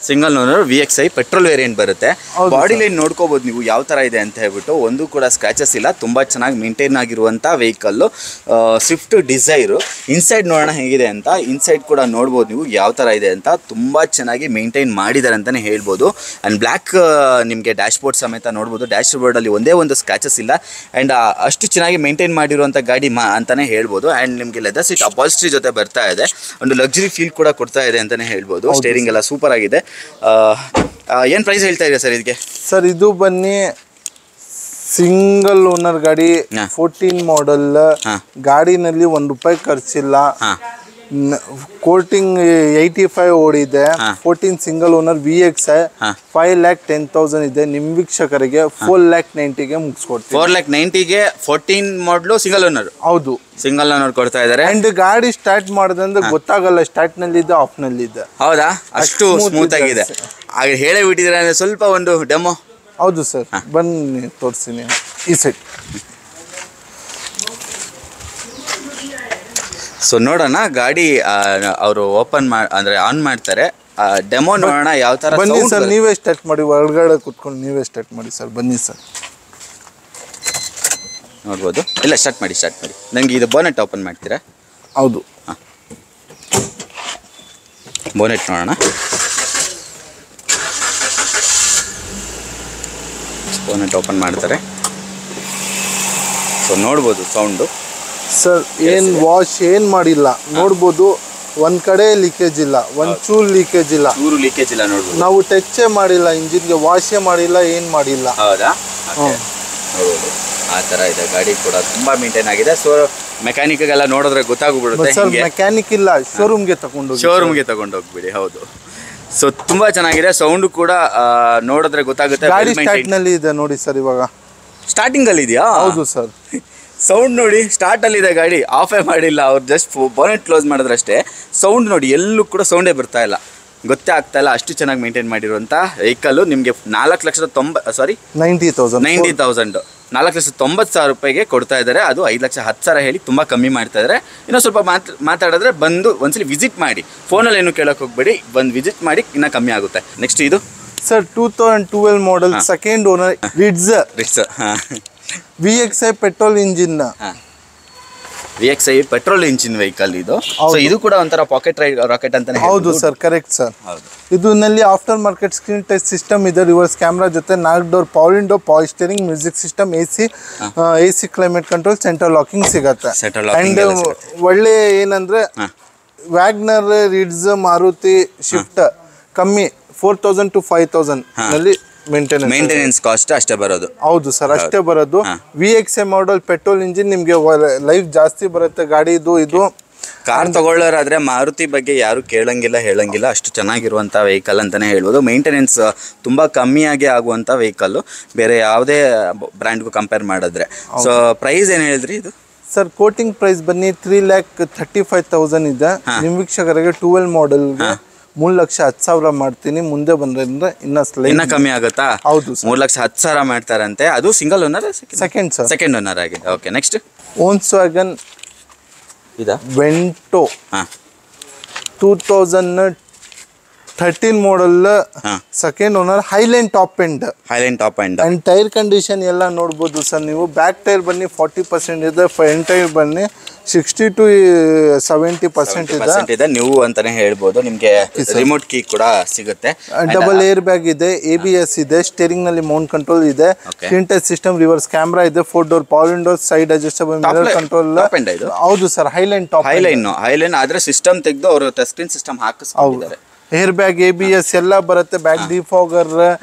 Single owner VXI petrol variant ಬರುತ್ತೆ. ಬಾಡಿ ಲೈನ್ ನೋಡ್ಕೋಬಹುದು ನೀವು ಯಾವ ತರ ಇದೆ ಅಂತ ಹೇಳ್ಬಿಟ್ಟು. ಒಂದು ಕೂಡ ಸ್ಕ್ರಾಚಸ್ ಇಲ್ಲ. ತುಂಬಾ ಚೆನ್ನಾಗಿ ಮೇಂಟೈನ್ ಆಗಿರುವಂತ ವೆಹಿಕಲ್ ಸ್ವಿಫ್ಟ್ ಡಿಸೈರ್. ಇನ್ಸೈಡ್ ನೋಡೋಣ ಹೇಗಿದೆ ಅಂತ. ಇನ್ಸೈಡ್ ಕೂಡ ನೋಡ್ಬೋದು ನೀವು ಯಾವ ತರ ಇದೆ ಅಂತ. ತುಂಬಾ ಚೆನ್ನಾಗಿ ಮೇಂಟೈನ್ ಮಾಡಿದ್ದಾರೆ ಅಂತಾನೆ ಹೇಳ್ಬೋದು. ಅಂಡ್ ಬ್ಲ್ಯಾಕ್ ನಿಮಗೆ ಡ್ಯಾಶ್ ಬೋರ್ಡ್ ಸಮೇತ ನೋಡ್ಬೋದು. ಡ್ಯಾಶ್ ಬೋರ್ಡ್ ಅಲ್ಲಿ ಒಂದೇ ಒಂದು ಸ್ಕ್ರಾಚಸ್ ಇಲ್ಲ. ಅಂಡ್ ಅಷ್ಟು ಚೆನ್ನಾಗಿ ಮೇಂಟೈನ್ ಮಾಡಿರುವಂತ ಗಾಡಿ ಅಂತಾನೆ ಹೇಳ್ಬೋದು. ಅಂಡ್ ನಿಮಗೆ ಲೆದರ್ ಸೀಟ್ ಅಪಾಲ್ಸ್ಟ್ರಿ ಜೊತೆ ಬರ್ತಾ ಇದೆ. ಒಂದು ಲಕ್ಸುರಿ ಫೀಲ್ ಕೂಡ ಕೊಡ್ತಾ ಇದೆ ಅಂತಾನೆ ಹೇಳ್ಬೋದು. ಸ್ಟೇರಿಂಗ್ ಎಲ್ಲ ಸೂಪರ್ ಆಗಿದೆ. ಏನ್ ಪ್ರೈಸ್ ಹೇಳ್ತಾ ಇದೆ ಸರ್ ಇದಕ್ಕೆ? ಸರ್ ಇದು ಬನ್ನಿ ಸಿಂಗಲ್ ಓನರ್ ಗಾಡಿ, 14 ಮಾಡೆಲ್ ಗಾಡಿನಲ್ಲಿ ₹1 ಖರ್ಚಿಲ್ಲ. ಕೋಟಿಂಗ್ 85 ಓಡಿದೆ, 14 ಸಿಂಗಲ್ ಓನರ್ VX 5,10,000 ಇದೆ. ನಿಮ್ ವೀಕ್ಷಕರಿಗೆ 4,90,000ಗೆ ಮುಗಿಸ್ಕೊಡ್ತೀವಿ. 4,90,000ಗೆ 14 ಮಾಡಲು ಸಿಂಗಲ್ ಓನರ್. ಹೌದು, ಸಿಂಗಲ್ ಓನರ್ ಕೊಡ್ತಾ ಇದ್ದಾರೆ. ಅಂಡ್ ಗಾಡಿ ಸ್ಟಾರ್ಟ್ ಮಾಡೋದಂದ್ರೆ ಗೊತ್ತಾಗಲ್ಲ ಸ್ಟಾರ್ಟ್ ನಲ್ಲಿ ಇದೆ ಆಫ್ ನಲ್ಲಿ ಇದೆ. ಹೌದಾ, ಅಷ್ಟು ಸ್ಮೂತ್ ಆಗಿದೆ. ಹಾಗೆ ಹೇಳೇ ಬಿಟ್ಟಿದ್ರೆ ಸ್ವಲ್ಪ ಒಂದು ಡೆಮೋ. ಹೌದು ಸರ್, ಬನ್ನಿ ತೋರಿಸ್ತೀನಿ ಈ ಸೈಡ್. ಸೊ ನೋಡೋಣ, ಗಾಡಿ ಅವರು ಓಪನ್ ಅಂದ್ರೆ ಆನ್ ಮಾಡ್ತಾರೆ, ಡೆಮೋ ನೋಡೋಣ ಯಾವ ತರ. ಬನ್ನಿ ಸರ್, ನೀವೇ ಸ್ಟಾರ್ಟ್ ಮಾಡಿ, ಒಳಗಡೆ ಕುತ್ಕೊಂಡು ನೀವೇ ಸ್ಟಾರ್ಟ್ ಮಾಡಿ ಸರ್. ಬನ್ನಿ ಸರ್, ನೋಡ್ಬೋದು. ಇಲ್ಲ, ಸ್ಟಾರ್ಟ್ ಮಾಡಿ. ನನಗೆ ಇದು ಬೋನೆಟ್ ಓಪನ್ ಮಾಡ್ತೀರಾ? ಹೌದು, ಹಾಂ, ಬೋನೆಟ್ ನೋಡೋಣ. ಬೋನೆಟ್ ಓಪನ್ ಮಾಡ್ತಾರೆ. ಸೊ ನೋಡ್ಬೋದು ಸೌಂಡು ಸರ್. ವಾಶ್ ಏನ್ ಮಾಡಿಲ್ಲ, ನೋಡ್ಬೋದು. ಒಂದ್ ಕಡೆ ಲೀಕೇಜ್ ಇಲ್ಲ, ಒಂದ್ ಚೂರು ಲೀಕೇಜ್ ಇಲ್ಲ. ನೋಡ್ಬೋದು. ನಾವು ಟಚ್ ಮಾಡಿಲ್ಲ, ಇಂಜಿನ್ಗೆ ವಾಶೇ ಮಾಡಿಲ್ಲ, ಏನ್ ಮಾಡಿಲ್ಲ. ಹೌದಾ? ನೋಡ್ಬೋದು, ಆ ತರ ಇದೆ. ಗಾಡಿ ಕೂಡ ತುಂಬಾ ಮೇಂಟೈನ್ ಆಗಿದೆ. ಸೊ ಮೆಕ್ಯಾನಿಕ್ಗೆಲ್ಲ ನೋಡಿದ್ರೆ ಗೊತ್ತಾಗ್ಬಿಡುತ್ತೆ. ಸರ್ ಮೆಕ್ಯಾನಿಕ್ ಇಲ್ಲ, ಶೋರೂಮ್ಗೆ ತಗೊಂಡೋಗ್ಬಿಡಿ. ಹೌದು. ಸೊ ತುಂಬಾ ಚೆನ್ನಾಗಿದೆ. ಸೌಂಡ್ ಕೂಡ ನೋಡಿದ್ರೆ ಗೊತ್ತಾಗುತ್ತೆ. ಗಾಡಿ ಸ್ಟಾರ್ಟ್ ನಲ್ಲಿ ಇದೆ ನೋಡಿ ಸರ್. ಇವಾಗ ಸ್ಟಾರ್ಟಿಂಗ್ ಅಲ್ಲಿ ಇದೆಯಾ? ಹೌದು ಸರ್. ಸೌಂಡ್ ನೋಡಿ, ಸ್ಟಾರ್ಟ್ ಅಲ್ಲಿ ಇದೆ ಗಾಡಿ, ಆಫೇ ಮಾಡಿಲ್ಲ ಅವ್ರು. ಜಸ್ಟ್ ಬೋನೆಟ್ ಕ್ಲೋಸ್ ಮಾಡಿದ್ರೆ ಅಷ್ಟೇ. ಸೌಂಡ್ ನೋಡಿ, ಎಲ್ಲೂ ಕೂಡ ಸೌಂಡೇ ಬರ್ತಾ ಇಲ್ಲ, ಗೊತ್ತೇ ಆಗ್ತಾ ಇಲ್ಲ. ಅಷ್ಟು ಚೆನ್ನಾಗಿ ಮೇಂಟೈನ್ ಮಾಡಿರುವಂಥ ವೆಹಿಕಲ್ ನಿಮಗೆ 4,90,000 4,90,000 ರೂಪಾಯಿಗೆ ಕೊಡ್ತಾ ಇದ್ದಾರೆ. ಅದು 5,10,000 ಹೇಳಿ ತುಂಬ ಕಮ್ಮಿ ಮಾಡ್ತಾ ಇದ್ದಾರೆ. ಇನ್ನೂ ಸ್ವಲ್ಪ ಮಾತಾಡಿದ್ರೆ ಬಂದು ಒಂದ್ಸಲಿ ವಿಸಿಟ್ ಮಾಡಿ. ಫೋನಲ್ಲಿ ಏನು ಕೇಳೋಕೆ ಹೋಗ್ಬೇಡಿ, ಬಂದು ವಿಸಿಟ್ ಮಾಡಿ, ಇನ್ನೂ ಕಮ್ಮಿ ಆಗುತ್ತೆ. ನೆಕ್ಸ್ಟ್ ಇದು sir 2012 model, second owner, ರಿಡ್ಸ್ VXI petrol engine. VXI petrol engine vehicle ಇದು. ಸೊ ಇದು ಕೂಡ ಒಂಥರ ಪಾಕೆಟ್ ರಾಕೆಟ್ ಅಂತಾನೆ. ಹೌದು ಸರ್, ಕರೆಕ್ಟ್ ಸರ್. ಇದರಲ್ಲಿ after market screen touch system ಇದೆ, ರಿವರ್ಸ್ ಕ್ಯಾಮ್ರಾ ಜೊತೆ 4 door power window, power steering, music system, AC climate control, central locking ಸಿಗತ್ತೆ. ಅಂಡ್ ಒಳ್ಳೆ ಏನಂದ್ರೆ ವ್ಯಾಗ್ನರ್, ರಿಡ್ಸ್, ಮಾರುತಿ ಶಿಫ್ಟ್ ಕಮ್ಮಿ 4,000 to 5,000 ನಲ್ಲಿ ಮೇಂಟೆನೆನ್ಸ್ ಕಾಸ್ಟ್ ಅಷ್ಟೇ ಬರೋದು. ಹೌದು ಸರ್, ಅಷ್ಟೇ ಬರೋದು. VXI ಮಾಡೆಲ್ ಪೆಟ್ರೋಲ್ ಇಂಜಿನ್, ನಿಮ್ಗೆ ಲೈಫ್ ಜಾಸ್ತಿ ಬರುತ್ತೆ ಗಾಡಿ. ಇದು ಕಾರ್ ತಗೊಳ್ಳೋರಾದ್ರೆ ಮಾರುತಿ ಬಗ್ಗೆ ಯಾರು ಹೇಳಂಗಿಲ್ಲ, ಅಷ್ಟು ಚೆನ್ನಾಗಿರುವಂಥ ವೆಹಿಕಲ್ ಅಂತಾನೆ ಹೇಳ್ಬೋದು. ಮೇಂಟೆನೆನ್ಸ್ ತುಂಬ ಕಮ್ಮಿಯಾಗಿ ಆಗುವಂಥ ವೆಹಿಕಲ್ಲು ಬೇರೆ ಯಾವುದೇ ಬ್ರ್ಯಾಂಡ್ಗೂ ಕಂಪೇರ್ ಮಾಡಿದ್ರೆ. ಸೊ ಪ್ರೈಸ್ ಏನು ಹೇಳಿದ್ರಿ ಇದು? ಸರ್ ಕೋಟಿಂಗ್ ಪ್ರೈಸ್ ಬನ್ನಿ 3,35,000 ಇದೆ. ನಿಮ್ಮ ವೀಕ್ಷಕರಿಗೆ 12 ಮಾಡೆಲ್ಗೆ 3,10,000 ಮಾಡ್ತೀನಿ. ಮುಂದೆ ಬಂದ್ರೆ ಇನ್ನ ಕಮ್ಮಿ ಆಗುತ್ತಾ? ಹೌದು, 3,10,000 ಮಾಡ್ತಾರಂತೆ. ಅದು ಸಿಂಗಲ್ ಓನರ್? ಸೆಕೆಂಡ್ ಓನರ್ ಆಗಿದೆ. Okay, next Volkswagen Vento 2013 model, second owner, Highline top end. And tyre condition ಎಲ್ಲ ನೋಡ್ಬೋದು ಸರ್ ನೀವು. ಬ್ಯಾಕ್ ಟೈರ್ ಬನ್ನಿ 40% ಇದೆ, ಫ್ರಂಟ್ ಟೈರ್ ಬನ್ನಿ 60 to 70% ಇದೆ. ನೀವು ಅಂತಾನೆ ಹೇಳ್ಬೋದು. ನಿಮ್ಗೆ ರಿಮೋಟ್ ಕೀ ಕೂಡ ಸಿಗುತ್ತೆ. ಡಬಲ್ ಏರ್ ಬ್ಯಾಗ್ ಇದೆ, ABS ಇದೆ, ಸ್ಟೇರಿಂಗ್ ನಲ್ಲಿ ಮೌಂಟ್ ಕಂಟ್ರೋಲ್ ಇದೆ, screen touch system, reverse camera ಇದೆ, 4 door power window, side adjustable mirror control. ಹೌದು ಸರ್, ಹೈಲೈನ್ ಆದ್ರೆ ಸಿಸ್ಟಮ್ ತೆಗೆದು ಅವರು ಟಚ್ ಸ್ಕ್ರೀನ್ ಸಿಸ್ಟಮ್ ಹಾಕಿಸ್ಕೊಂಡಿದ್ದಾರೆ. ಏರ್ ಬ್ಯಾಗ್, ABS ಎಲ್ಲ ಬರುತ್ತೆ. Back defogger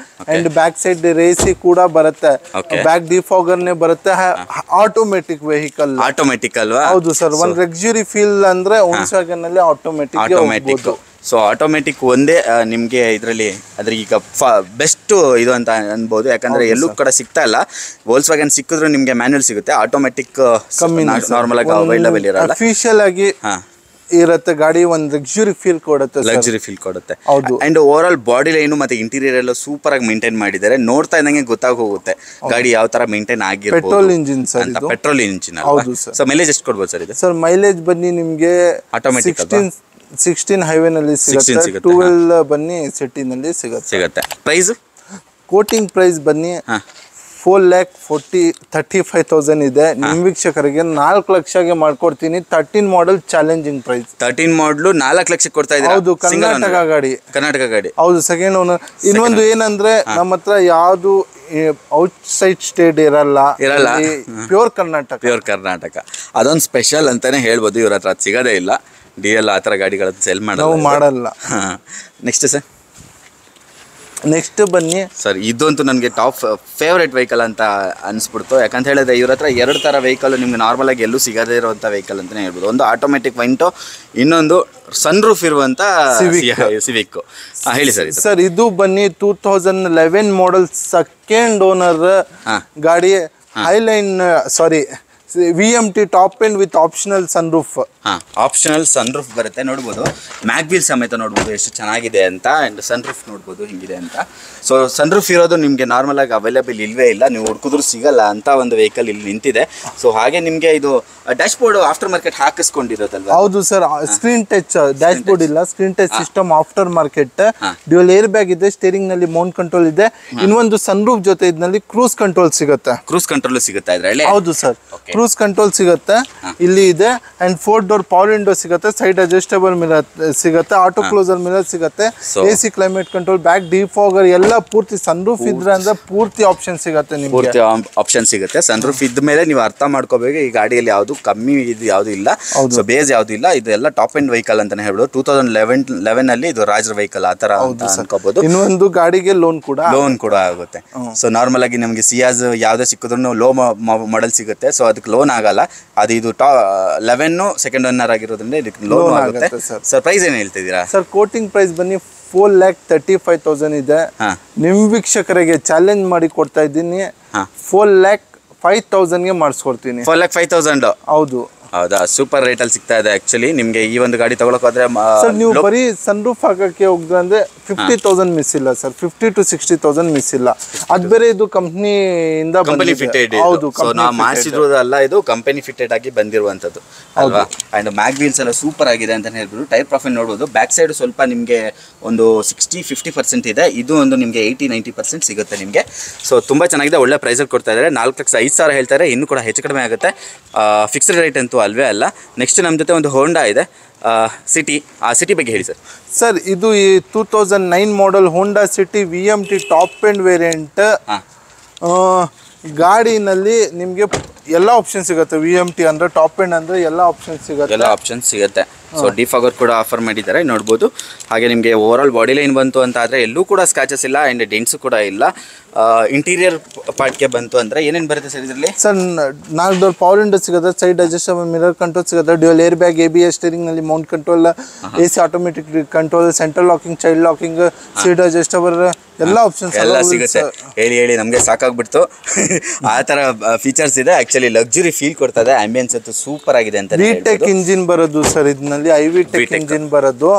and back side ರೇಸಿ ಕೂಡ ಬರುತ್ತೆ. ಬ್ಯಾಕ್ ಡಿಫಾಗರ್ನೇ ಬರುತ್ತೆ. Automatic vehicle. ಆಟೋಮೆಟಿಕ್ ಅಲ್ವಾ? ಹೌದು ಸರ್. ಒಂದು ಲಕ್ಸುರಿ ಫೀಲ್ ಅಂದ್ರೆ ವೋಲ್ಕ್ಸ್ವ್ಯಾಗನ್ ನಲ್ಲಿ ಆಟೋಮೆಟಿಕ್. ಸೊ ಆಟೋಮೆಟಿಕ್ ಒಂದೇ ನಿಮಗೆ ಇದರಲ್ಲಿ ಅದ್ರ ಈಗ ಬೆಸ್ಟ್ ಇದು ಅಂತ ಅನ್ಬೋದು. ಯಾಕಂದ್ರೆ ಎಲ್ಲೂ ಕೂಡ ಸಿಗ್ತಾ ಇಲ್ಲ. ವೋಲ್ಕ್ಸ್ವ್ಯಾಗನ್ ಸಿಕ್ಕಿದ್ರು ನಿಮ್ಗೆ ಮ್ಯಾನ್ಯುಯಲ್ ಸಿಗುತ್ತೆ, ಆಟೋಮೆಟಿಕ್ ನಾರ್ಮಲ್ ಆಗಿ ಅವೈಲಬಲ್ ಇರಲ್ಲ. ಅಫಿಷಿಯಲ್ ಆಗಿ ಇರುತ್ತೆ ಗಾಡಿ. ಒಂದು ಲಕ್ಸುರಿ ಫೀಲ್ ಕೊಡುತ್ತೆ. ಹೌದು. And over all body line ಮತ್ತೆ ಇಂಟೀರಿಯರ್ ಎಲ್ಲ ಸೂಪರ್ ಆಗಿ ಮೇಂಟೈನ್ ಮಾಡಿದ್ದಾರೆ. ನೋಡ್ತಾ ಇದ್ದಂಗೆ ಗೊತ್ತಾಗೋಗುತ್ತೆ ಗಾಡಿ ಯಾವ ತರ ಮೇಂಟೈನ್ ಆಗಿರ್ಬೋದು. Petrol engine sir, petrol engine. ಹೌದು ಸರ್. ಸೊ ಮೈಲೇಜ್ ಎಷ್ಟು ಕೊಡ್ಬೋದು ಸರ್ ಇದು? ಸರ್ ಮೈಲೇಜ್ ಬನ್ನಿ ನಿಮ್ಗೆ ಆಟೋಮೆಟಿಕ್ 16 ಹೈವೇ ನಲ್ಲಿ ಸಿಗುತ್ತೆ, 12 ಬನ್ನಿ ಸಿಟಿ ನಲ್ಲಿ ಸಿಗುತ್ತೆ. ಪ್ರೈಸ್ ಕೋಟಿಂಗ್ ಪ್ರೈಸ್ ಬನ್ನಿ 4,35,000 ಇದೆ. ನಿಮ್ ವೀಕ್ಷಕರಿಗೆ 4 ಲಕ್ಷಗೆ ಮಾಡ್ಕೊಡ್ತೀನಿ. 13 ಮಾಡೆಲ್ ಚಾಲೆಂಜಿಂಗ್ ಪ್ರೈಸ್. 13 ಮಾಡಲು 4 ಲಕ್ಷಕ್ಕೆ ಕೊಡ್ತಾ ಇದ್ದೀರಾ? ಹೌದು, ಕರ್ನಾಟಕ ಗಾಡಿ. ಹೌದು, ಸೆಕೆಂಡ್ ಓನರ್. ಇನ್ನೊಂದು ಏನಂದ್ರೆ ನಮ್ಮ ಹತ್ರ ಯಾವ್ದು ಔಟ್ಸೈಡ್ ಸ್ಟೇಟ್ ಇರಲ್ಲ. ಪ್ಯೂರ್ ಕರ್ನಾಟಕ. ಅದೊಂದು ಸ್ಪೆಷಲ್ ಅಂತಾನೆ ಹೇಳ್ಬೋದು. ಇವ್ರ ಹತ್ರ ಸಿಗೋದೇ ಇಲ್ಲ. DL ಆ ಥರ ಗಾಡಿಗಳನ್ನ ಸೆಲ್ ಮಾಡಲ್ಲ. ನೆಕ್ಸ್ಟ್ ಸರ್ ನೆಕ್ಸ್ಟ್ ಬನ್ನಿ ಸರ್, ಇದಂತೂ ನನಗೆ ಟಾಪ್ ಫೇವ್ರೇಟ್ ವೆಹಿಕಲ್ ಅಂತ ಅನಿಸ್ಬಿಡ್ತು. ಯಾಕಂತ ಹೇಳಿದ್ರೆ ಇವ್ರ ಹತ್ರ 2 ಥರ ವೆಹಿಕಲ್ ನಿಮ್ಗೆ ನಾರ್ಮಲ್ ಆಗಿ ಎಲ್ಲೂ ಸಿಗದೇ ಇರುವಂಥ ವೆಹಿಕಲ್ ಅಂತಲೇ ಹೇಳ್ಬೋದು. ಒಂದು ಆಟೋಮೆಟಿಕ್ ವೈಂಟು, ಇನ್ನೊಂದು ಸನ್ ರೂಫ್ ಇರುವಂಥ ಸಿವಿಕ್. ಹೇಳಿ ಸರ್. ಸರ್ ಇದು ಬನ್ನಿ 2011 ಮಾಡೆಲ್ ಸೆಕೆಂಡ್ ಓನರ್ ಗಾಡಿ, highline sorry VMT top end with optional sun roof. Optional sun roof ಬರುತ್ತೆ, ನೋಡ್ಬೋದು. ಮ್ಯಾಗ್ವೀಲ್ ಸಮೇತ ನೋಡ್ಬೋದು ಎಷ್ಟು ಚೆನ್ನಾಗಿದೆ ಅಂತ. ಆ್ಯಂಡ್ ಸನ್ ರೂಫ್ ನೋಡ್ಬೋದು ಹಿಂಗಿದೆ ಅಂತ. ಸೊ ಸನ್ ರೂಫ್ ಇರೋದು ನಿಮಗೆ ನಾರ್ಮಲ್ ಆಗಿ ಅವೈಲೇಬಲ್ ಇಲ್ಲವೇ ಇಲ್ಲ, ನೀವು ಹುಡುಕಿದ್ರು ಸಿಗಲ್ಲ ಅಂತ ಒಂದು ವೆಹಿಕಲ್ ಇಲ್ಲಿ ನಿಂತಿದೆ. ಸೊ ಹಾಗೆ ನಿಮಗೆ ಇದು ಡ್ಯಾಶ್ ಬೋರ್ಡ್ ಆಫ್ಟರ್ ಮಾರ್ಕೆಟ್ ಹಾಕಿಸ್ಕೊಂಡಿರೋದಲ್ವಾ? ಹೌದು sir, screen touch dashboard ಇಲ್ಲ, screen touch system after market. Dual air bag ಇದೆ, ಸ್ಟೇರಿಂಗ್ ನಲ್ಲಿ ಮೌಂಟ್ ಕಂಟ್ರೋಲ್ ಇದೆ, ಇನ್ನೊಂದು ಸನ್ ರೂಫ್ ಜೊತೆ ಇದರಲ್ಲಿ ಕ್ರೂಸ್ ಕಂಟ್ರೋಲ್ ಸಿಗುತ್ತೆ. ಕ್ರೂಸ್ ಕಂಟ್ರೋಲ್ ಸಿಗುತ್ತೆ ಇದರಲ್ಲಿ? ಹೌದು ಸರ್, ಕ್ರೂಸ್ ಕಂಟ್ರೋಲ್ ಸಿಗುತ್ತೆ ಇಲ್ಲಿ ಇದೆ. ಅಂಡ್ 4 ಡೋರ್ ಪವರ್ ವಿಂಡೋ ಸಿಗುತ್ತೆ, ಸೈಡ್ ಅಡ್ಜಸ್ಟಬಲ್ ಮಿರರ್ ಸಿಗುತ್ತೆ, ಆಟೋ ಕ್ಲೋಸರ್ ಮಿರರ್ ಸಿಗುತ್ತೆ, AC climate control, back defogger ಎಲ್ಲ ಪೂರ್ತಿ ಸನ್ ರೂಫ್ ಇದ್ರೆ ಅಂದ್ರೆ ಪೂರ್ತಿ ಆಪ್ಷನ್ ಸಿಗುತ್ತೆ ನಿಮಗೆ. ಪೂರ್ತಿ ಆಪ್ಷನ್ ಸಿಗುತ್ತೆ. ಸನ್ ರೂಫ್ ಇದ್ದ ಮೇಲೆ ನೀವು ಅರ್ಥ ಮಾಡ್ಕೋಬೇಕು ಈ ಗಾಡಿಯಲ್ಲಿ ಯಾವುದು ಕಮ್ಮಿ ಇದು ಯಾವುದು ಇಲ್ಲ, ಸೊ ಬೇಸ್ ಯಾವುದು ಇಲ್ಲ. ಇದೆಲ್ಲ ಟಾಪ್ ಎಂಡ್ ವೆಹಿಕಲ್ ಅಂತಾನೆ ಹೇಳ್ಬೋದು. 2011 ಅಲ್ಲಿ ಇದು ರಾಜರ ವೆಹಿಕಲ್ ಆ ತರ ಅನ್ಕೋಬಹುದು. ಇನ್ನೊಂದು ಗಾಡಿಗೆ ಲೋನ್ ಕೂಡ ಆಗುತ್ತೆ. ಸೊ ನಾರ್ಮಲ್ ಆಗಿ ನಮಗೆ ಸಿಯಾಜ್ ಯಾವ್ದೇ ಸಿಕ್ಕಿದ್ರು ಲೋ ಮಾಡೆಲ್ ಸಿಗುತ್ತೆ, ಸೊ ಅದಕ್ಕೆ ಲೋನ್ ಆಗಲ್ಲ. ಅದು ಇದು 11 ಸೆಕೆಂಡ್ ಓನರ್ ಆಗಿರೋದ್ರಿಂದ ಇದಕ್ಕೆ ಲೋನ್ ಆಗುತ್ತೆ. ಸರ್ ಪ್ರೈಸ್ ಏನು ಹೇಳ್ತಿದ್ದೀರಾ? ಸರ್ ಕೋಟಿಂಗ್ ಪ್ರೈಸ್ ಬನ್ನಿ 4,35,000 ಇದೆ. ನಿಮ್ ವೀಕ್ಷಕರಿಗೆ ಚಾಲೆಂಜ್ ಮಾಡಿ ಕೊಡ್ತಾ ಇದ್ದೀನಿ, 4,05,000ಗೆ ಮಾಡಿಸ್ಕೊಡ್ತೀನಿ. 4,05,000? ಹೌದು. ಹೌದಾ, ಸೂಪರ್ ರೇಟಲ್ಲಿ ಸಿಗ್ತಾ ಇದೆ ಆಕ್ಚುಲಿ ನಿಮಗೆ. ಈ ಒಂದು ಗಾಡಿ ತಗೊಳಕೋದ್ರೆ ಸರ್ ನೀವು ಬರೀ ಸನ್ ರೂಫ್ ಹಾಕಕ್ಕೆ ಹೋಗಿದ್ರೆ ಅಂದ್ರೆ 50,000 ಮಿಸ್ ಇಲ್ಲ ಸರ್, 50 to 60,000 ಮಿಸ್ ಇಲ್ಲ. ಅದು ಬೇರೆ ಇದು ಕಂಪ್ನಿಯಿಂದ ಕಂಪನಿ ಫಿಟೆಡ್. ಹೌದು, ನಾವು ಮಾಡಿಸಿರೋದಲ್ಲ, ಇದು ಕಂಪನಿ ಫಿಟೆಡ್ ಆಗಿ ಬಂದಿರುವಂಥದ್ದು ಅಲ್ವಾ. ಅಂಡ್ ಮ್ಯಾಗ್ ವೀಲ್ಸ್ ಎಲ್ಲ ಸೂಪರ್ ಆಗಿದೆ ಅಂತ ಹೇಳ್ಬೋದು. ಟೈರ್ ಪ್ರೊಫೈಲ್ ನೋಡ್ಬೋದು, ಬ್ಯಾಕ್ ಸೈಡ್ ಸ್ವಲ್ಪ ನಿಮಗೆ ಒಂದು 60-50% ಇದೆ, ಇದು ಒಂದು ನಿಮಗೆ 80-90% ಸಿಗುತ್ತೆ ನಿಮಗೆ. ಸೊ ತುಂಬ ಚೆನ್ನಾಗಿದೆ, ಒಳ್ಳೆ ಪ್ರೈಸಲ್ಲಿ ಕೊಡ್ತಾ ಇದ್ದಾರೆ. 4,05,000 ಹೇಳ್ತಾರೆ, ಇನ್ನೂ ಕೂಡ ಹೆಚ್ಚು ಕಡಿಮೆ ಆಗುತ್ತೆ. ಫಿಕ್ಸ್ಡ್ ರೇಟ್ ಅಂತೂ ಅಲ್ವೇ ಅಲ್ಲ. ನೆಕ್ಸ್ಟ್ ನಮ್ಮ ಜೊತೆ ಒಂದು ಹೋಂಡಾ ಇದೆ ಸಿಟಿ. ಆ ಸಿಟಿ ಬಗ್ಗೆ ಹೇಳಿ ಸರ್. ಸರ್ ಇದು ಈ 2009 model Honda City VMT top end variant. ಗಾಡಿನಲ್ಲಿ ನಿಮಗೆ ಎಲ್ಲ ಆಪ್ಷನ್ ಸಿಗುತ್ತೆ. VMT ಅಂದ್ರೆ ಟಾಪ್ ಎಂಡ್ ಅಂದ್ರೆ ಎಲ್ಲ ಆಪ್ಷನ್ ಸಿಗುತ್ತೆ. ಸೊ ಡಿಫಾಗರ್ ಕೂಡ ಆಫರ್ ಮಾಡಿದ್ದಾರೆ ನೋಡ್ಬೋದು. ಹಾಗೆ ನಿಮಗೆ ಓವರ್ ಆಲ್ ಬಾಡಿ ಲೈನ್ ಬಂತು ಅಂತ ಆದರೆ ಎಲ್ಲೂ ಕೂಡ ಸ್ಕ್ರಾಚಸ್ ಇಲ್ಲ, ಆ್ಯಂಡ್ ಡೆಂಟ್ಸು ಕೂಡ ಇಲ್ಲ. ಇಂಟೀರಿಯರ್ ಪಾರ್ಟ್ಗೆ ಬಂತು ಅಂದರೆ ಏನೇನು ಬರುತ್ತೆ ಸರ್ ಇದರಲ್ಲಿ? ಸರ್ 4 ಡೋರ್ ಪವರ್ ವಿಂಡೋ ಸಿಗುತ್ತೆ, ಸೈಡ್ ಅಡ್ಜಸ್ಟಬಲ್ ಮಿರರ್ ಕಂಟ್ರೋಲ್ ಸಿಗುತ್ತೆ, dual air bag, ABS steering ನಲ್ಲಿ mount control, AC automatic control, central locking, child locking, seat adjustable ಎಲ್ಲ ಆಪ್ಷನ್ಸ್ ಎಲ್ಲ ಸಿಗುತ್ತೆ. ಹೇಳಿ ನಮಗೆ ಸಾಕಾಗ್ಬಿಡ್ತು ಆ ಥರ ಫೀಚರ್ಸ್ ಇದೆ. ಆ್ಯಕ್ಚುಲಿ ಲಕ್ಸುರಿ ಫೀಲ್ ಕೊಡ್ತಾ ಇದೆ, ಆಂಬಿಯನ್ಸ್ ಅಂತೂ ಸೂಪರ್ ಆಗಿದೆ ಅಂತ. ವಿಟೆಕ್ ಇಂಜಿನ್ ಬರೋದು ಸರ್ ಇದರಲ್ಲಿ, IVTEC ಇಂಜಿನ್ ಬರೋದು.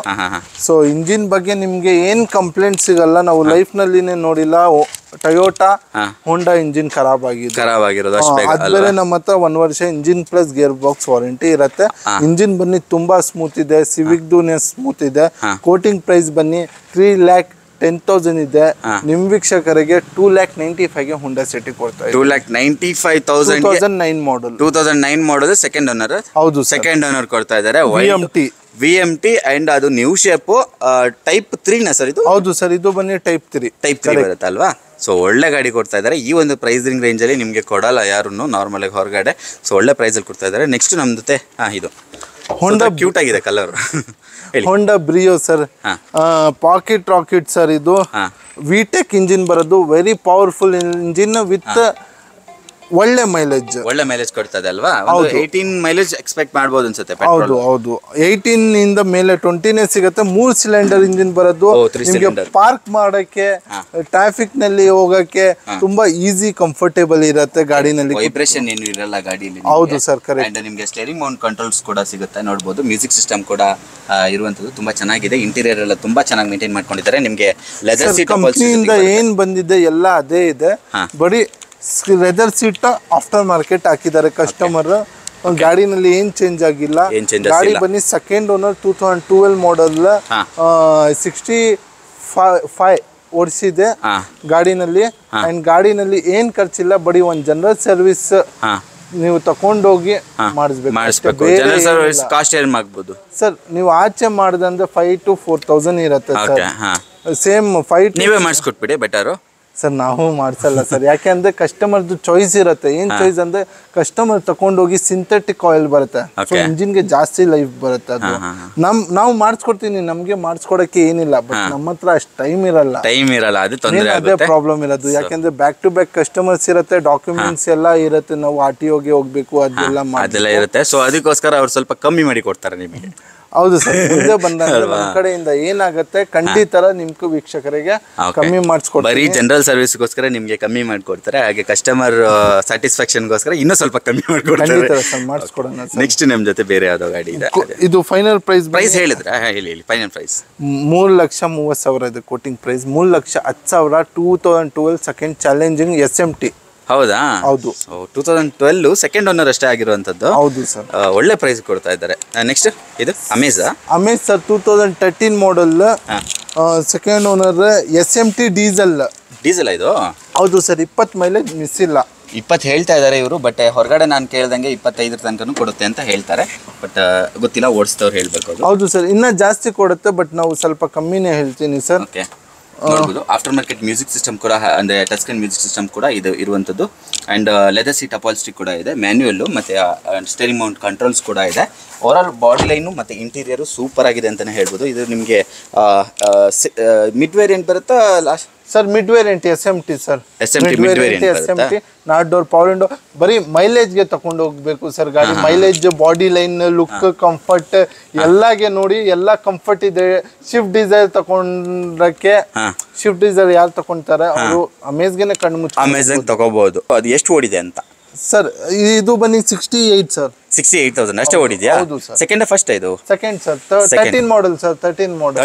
ಸೊ ಇಂಜಿನ್ ಬಗ್ಗೆ ನಿಮ್ಗೆ ಏನ್ ಕಂಪ್ಲೇಂಟ್ ಸಿಗಲ್ಲ. ನಾವು ಲೈಫ್ ನಲ್ಲಿನೇ ನೋಡಿಲ್ಲ ಟೊಯೋಟಾ ಹೋಂಡಾ ಇಂಜಿನ್ ಖರಾಬ್ ಆಗಿರೋದು ಅಷ್ಟೇ. ಆದ್ಮೇಲೆ ನಮ್ಮ ಹತ್ರ 1 ವರ್ಷ engine plus gear box warranty ಇರುತ್ತೆ. ಇಂಜಿನ್ ಬನ್ನಿ ತುಂಬಾ ಸ್ಮೂತ್ ಇದೆ, ಸಿವಿಕ್ ಸ್ಮೂತ್ ಇದೆ. ಕೋಟಿಂಗ್ ಪ್ರೈಸ್ ಬನ್ನಿ 3,10,000 ಇದೆ. ನಿಮ್ ವೀಕ್ಷಕರಿಗೆ 2,95,000ಗೆ ಹೋಂಡಾ ಸಿಟಿ ಕೊಡ್ತಾ ಇದೆ. 2,95,000 2009 ಮಾಡಲ್ ಸೆಕೆಂಡ್ ಓನರ್. ಹೌದು, ಸೆಕೆಂಡ್ ಓನರ್ ಕೊಡ್ತಾ ಇದ್ದಾರೆ. VMT ಅಂಡ್ ಅದು ನ್ಯೂ ಶೇಪ್ ಟೈಪ್ 3 ನ ಸರ್ ಇದು? ಹೌದು ಸರ್, ಇದು ಬನ್ನಿ ಟೈಪ್ 3 ಬರುತ್ತೆ ಅಲ್ವಾ. ಸೊ ಒಳ್ಳೆ ಗಾಡಿ ಕೊಡ್ತಾ ಇದ್ದಾರೆ. ಈ ಒಂದು ಪ್ರೈಸಿಂಗ್ ರೇಂಜಲ್ಲಿ ನಿಮಗೆ ಕೊಡಲ್ಲ ಯಾರು ನಾರ್ಮಲ್ ಆಗಿ ಹೊರಗಡೆ. ಸೊ ಒಳ್ಳೆ ಪ್ರೈಸಲ್ಲಿ ಕೊಡ್ತಾ ಇದ್ದಾರೆ. ನೆಕ್ಸ್ಟ್ ನಮ್ಮ ಜೊತೆ ಇದು ಹೋಂಡಾ ಕ್ಯೂಟ್ ಆಗಿದೆ colour. Honda Brio sir, pocket rocket sir. ಇದು VTEC ಇಂಜಿನ್ ಬರೋದು, ವೆರಿ ಪವರ್ಫುಲ್ ಇಂಜಿನ್ ವಿತ್ ಒಳ್ಳೆ ಮೈಲೇಜ್ ಕೊಡ್ತದೆ ಅಲ್ವಾ. 18 ಮೈಲೇಜ್ ಎಕ್ಸ್ಪೆಕ್ಟ್ ಮಾಡ್ಬೋದು ಅನ್ಸುತ್ತೆ. ಹೌದು 18 ಇಂದ ಮೇಲೆ 20ನೇ ಸಿಗುತ್ತೆ. 3 ಸಿಲಿಂಡರ್ ಇಂಜಿನ್ ಬರೋದು. ನಿಮಗೆ ಪಾರ್ಕ್ ಮಾಡಕ್ಕೆ, ಟ್ರಾಫಿಕ್ ನಲ್ಲಿ ಹೋಗಕ್ಕೆ ತುಂಬಾ ಈಸಿ, ಕಂಫರ್ಟೇಬಲ್ ಇರುತ್ತೆ ಗಾಡಿನಲ್ಲಿ. ವೈಬ್ರೇಷನ್ ಏನು ಇರಲ್ಲ ಗಾಡಿಯಲ್ಲಿ. ಹೌದು ಸರ್, ಕರೆಕ್ಟ್. ನಿಮಗೆ ಸ್ಟೇರಿಂಗ್ ಮೌಂಟ್ ಕಂಟ್ರೋಲ್ಸ್ ಕೂಡ ಸಿಗುತ್ತೆ ನೋಡ್ಬೋದು. ಮ್ಯೂಸಿಕ್ ಸಿಸ್ಟಮ್ ಕೂಡ ಇರುವಂತದ್ದು ತುಂಬಾ ಚೆನ್ನಾಗಿದೆ. ಇಂಟೀರಿಯರ್ ಎಲ್ಲ ತುಂಬಾ ಚೆನ್ನಾಗಿ ಮೇಂಟೈನ್ ಮಾಡ್ಕೊಂಡಿದ್ದಾರೆ. ನಿಮಗೆ ಲೆದರ್ ಸೀಟ್ ಕಂಪನಿಯಿಂದ ಏನ್ ಬಂದಿದೆ ಎಲ್ಲ ಅದೇ ಇದೆ. ಬರೀ ಲೆದರ್ ಸೀಟ್ ಆಫ್ಟರ್ ಮಾರ್ಕೆಟ್ ಹಾಕಿದ್ದಾರೆ ಕಸ್ಟಮರ್. ಗಾಡಿನಲ್ಲಿ ಏನ್ ಚೇಂಜ್ ಆಗಿಲ್ಲ. ಗಾಡಿ ಬನ್ನಿ ಸೆಕೆಂಡ್ ಓನರ್ 2012 ಮಾಡೆಲ್, 65 ಓಡಿಸಿದೆ ಗಾಡಿನಲ್ಲಿ. ಅಂಡ್ ಗಾಡಿನಲ್ಲಿ ಏನ್ ಖರ್ಚಿಲ್ಲ, ಬರೀ ಒಂದು ಜನರಲ್ ಸರ್ವಿಸ್ ನೀವು ತಕೊಂಡೋಗಿ ಮಾಡಿಸ್ಬೇಕು. ಸರ್ ನೀವು ಆಚೆ ಮಾಡಿದಂದ್ರೆ 5,000 to 4,000 ಇರುತ್ತೆ ಸರ್. ಸೇಮ್ 5 ನೀವೇ ಮಾಡಿಸ್ಕೊಟ್ಬಿಡಿ ಬೆಟರು ಸರ್ ನಾವು ಮಾಡ್ಸಲ್ಲ ಸರ್, ಯಾಕೆಂದ್ರೆ ಕಸ್ಟಮರ್ದು ಚಾಯ್ಸ್ ಇರುತ್ತೆ. ಏನ್ ಚಾಯ್ಸ್ ಅಂದ್ರೆ ಕಸ್ಟಮರ್ ತಕೊಂಡೋಗಿ ಸಿಂಥೆಟಿಕ್ ಆಯಿಲ್ ಬರುತ್ತೆ, ಸೊ ಇಂಜಿನ್ಗೆ ಜಾಸ್ತಿ ಲೈಫ್ ಬರುತ್ತೆ. ಅದು ನಾವು ಮಾಡಿಸ್ಕೊಡ್ತೀನಿ, ನಮ್ಗೆ ಮಾಡಿಸ್ಕೊಡಕ್ಕೆ ಏನಿಲ್ಲ, ಬಟ್ ನಮ್ಮ ಹತ್ರ ಅಷ್ಟು ಟೈಮ್ ಇರಲ್ಲ, ಅದೇ ಪ್ರಾಬ್ಲಮ್ ಇರೋದು. ಯಾಕೆಂದ್ರೆ ಬ್ಯಾಕ್ ಟು ಬ್ಯಾಕ್ ಕಸ್ಟಮರ್ಸ್ ಇರುತ್ತೆ, ಡಾಕ್ಯುಮೆಂಟ್ಸ್ ಎಲ್ಲ ಇರುತ್ತೆ, ನಾವು RTOಗೆ ಹೋಗ್ಬೇಕು, ಅದೆಲ್ಲ ಇರುತ್ತೆ. ಸೊ ಅದಕ್ಕೋಸ್ಕರ ಅವ್ರು ಸ್ವಲ್ಪ ಕಮ್ಮಿ ಮಾಡಿ ಕೊಡ್ತಾರೆ ನಿಮಗೆ. ಹೌದು ಸರ್, ಮುಂದೆ ಬಂದಂದ್ರೆ ನಮ್ಮ ಕಡೆಯಿಂದ ಏನಾಗುತ್ತೆ ಖಂಡಿತ ನಿಮ್ಗೂ ವೀಕ್ಷಕರಿಗೆ ಕಮ್ಮಿ ಮಾಡಿಸ್ಕೊಡ್ತಾರೆ. ಬರೀ ಜನರಲ್ ಸರ್ವಿಸ್ಗೋಸ್ಕರ ನಿಮ್ಗೆ ಕಮ್ಮಿ ಮಾಡ್ಕೊಡ್ತಾರೆ, ಹಾಗೆ ಕಸ್ಟಮರ್ ಸ್ಯಾಟಿಸ್ಫ್ಯಾಕ್ಷನ್ಗೋಸ್ಕರ ಇನ್ನೂ ಸ್ವಲ್ಪ ಕಮ್ಮಿ ಮಾಡ್ಕೊಡ್ತಾರೆ. ಮಾಡಿಸ್ಕೊಡೋಣ. ನೆಕ್ಸ್ಟ್ ನಿಮ್ ಜೊತೆ ಬೇರೆ ಯಾವ್ದೋ ಗಾಡಿ ಇದೆ, ಇದು ಫೈನಲ್ ಪ್ರೈಸ್ ಹೇಳಿದ್ರೆ ಹೇಳಿ ಫೈನಲ್ ಪ್ರೈಸ್ 3,30,000 ಇದೆ quoting price. 3,10,000 2012 second challenging SMT. ಹೌದಾ? ಹೌದು, 2012 ಸೆಕೆಂಡ್ ಓನರ್ ಅಷ್ಟೇ ಆಗಿರುವಂತದ್ದು. ಹೌದು ಸರ್, ಒಳ್ಳೆ ಪ್ರೈಸ್ ಕೊಡ್ತಾ ಇದ್ದಾರೆ. ನೆಕ್ಸ್ಟ್ ಇದು Amaze sir 2013 model, second owner SMT diesel. ಇದು ಹೌದು ಸರ್, 20 ಮೈಲೇಜ್ ಮಿಸ್ ಇಲ್ಲ. 20 ಹೇಳ್ತಾ ಇದ್ದಾರೆ ಇವರು, ಬಟ್ ಹೊರಗಡೆ ನಾನು ಕೇಳ್ದಂಗೆ 25 ತನಕ ಕೊಡುತ್ತೆ ಅಂತ ಹೇಳ್ತಾರೆ, ಬಟ್ ಗೊತ್ತಿಲ್ಲ, ಓಡಿಸಿದವ್ರು ಹೇಳ್ಬೇಕು. ಹೌದು ಸರ್, ಇನ್ನ ಜಾಸ್ತಿ ಕೊಡುತ್ತೆ, ಬಟ್ ನಾವು ಸ್ವಲ್ಪ ಕಮ್ಮಿನೇ ಹೇಳ್ತೀನಿ ಸರ್. ಓಕೆ, ನೋಡ್ಬೋದು ಆಫ್ಟರ್ ಮಾರ್ಕೆಟ್ ಮ್ಯೂಸಿಕ್ ಸಿಸ್ಟಮ್ ಕೂಡ, ಅಂದರೆ ಟಚ್ ಸ್ಕ್ರೀನ್ ಮ್ಯೂಸಿಕ್ ಸಿಸ್ಟಮ್ ಕೂಡ ಇದು ಇರುವಂಥದ್ದು. ಆ್ಯಂಡ್ ಲೆದರ್ ಸೀಟ್ ಅಪಾಲ್ಸ್ಟ್ರಿ ಕೂಡ ಇದೆ, ಮ್ಯಾನ್ಯುಯಲ್ಲು ಮತ್ತು ಸ್ಟೇರಿಂಗ್ ಮೌಂಟ್ ಕಂಟ್ರೋಲ್ಸ್ ಕೂಡ ಇದೆ. ಓವರಾಲ್ ಬಾಡಿ ಲೈನು ಮತ್ತು ಇಂಟೀರಿಯರು ಸೂಪರ್ ಆಗಿದೆ ಅಂತಲೇ ಹೇಳ್ಬೋದು. ಇದು ನಿಮಗೆ ಮಿಡ್ ವೇರಿಯಂಟ್ ಬರುತ್ತಾ last sir? Mid variant SMT sir, SMT not door power window. ಬರೀ ಮೈಲೇಜ್ಗೆ ತಗೊಂಡು ಹೋಗ್ಬೇಕು ಸರ್ ಗಾಡಿ. Mileage, body line, look, comfort ಎಲ್ಲಾಗೆ ನೋಡಿ, ಎಲ್ಲ ಕಂಫರ್ಟ್ ಇದೆ. ಶಿಫ್ಟ್ ಡೀಸೆಲ್ ತಗೊಂಡ್ರಕ್ಕೆ, ಶಿಫ್ಟ್ ಡೀಸೆಲ್ ಯಾರು ತಗೊಂತಾರೆ ಅವರು ಅಮೇಜ್ಗೆನೆ ಕಣ್ಣು ಮುಚ್ಚ ಅಮೇಜ್ ತಗೋಬಹುದು. ಅದು ಎಷ್ಟು ಓಡಿದೆ ಅಂತ ಸರ್? ಇದು ಬನ್ನಿ 68 ಸರ್. 68,000 ಅಷ್ಟೇ ಓಡಿದ್ಯಾ? ಸೆಕೆಂಡ್ ಫಸ್ಟ್ ಇದು ಸೆಕೆಂಡ್ ಸರ್, 13 ಮಾಡೆಲ್ ಸರ್. 13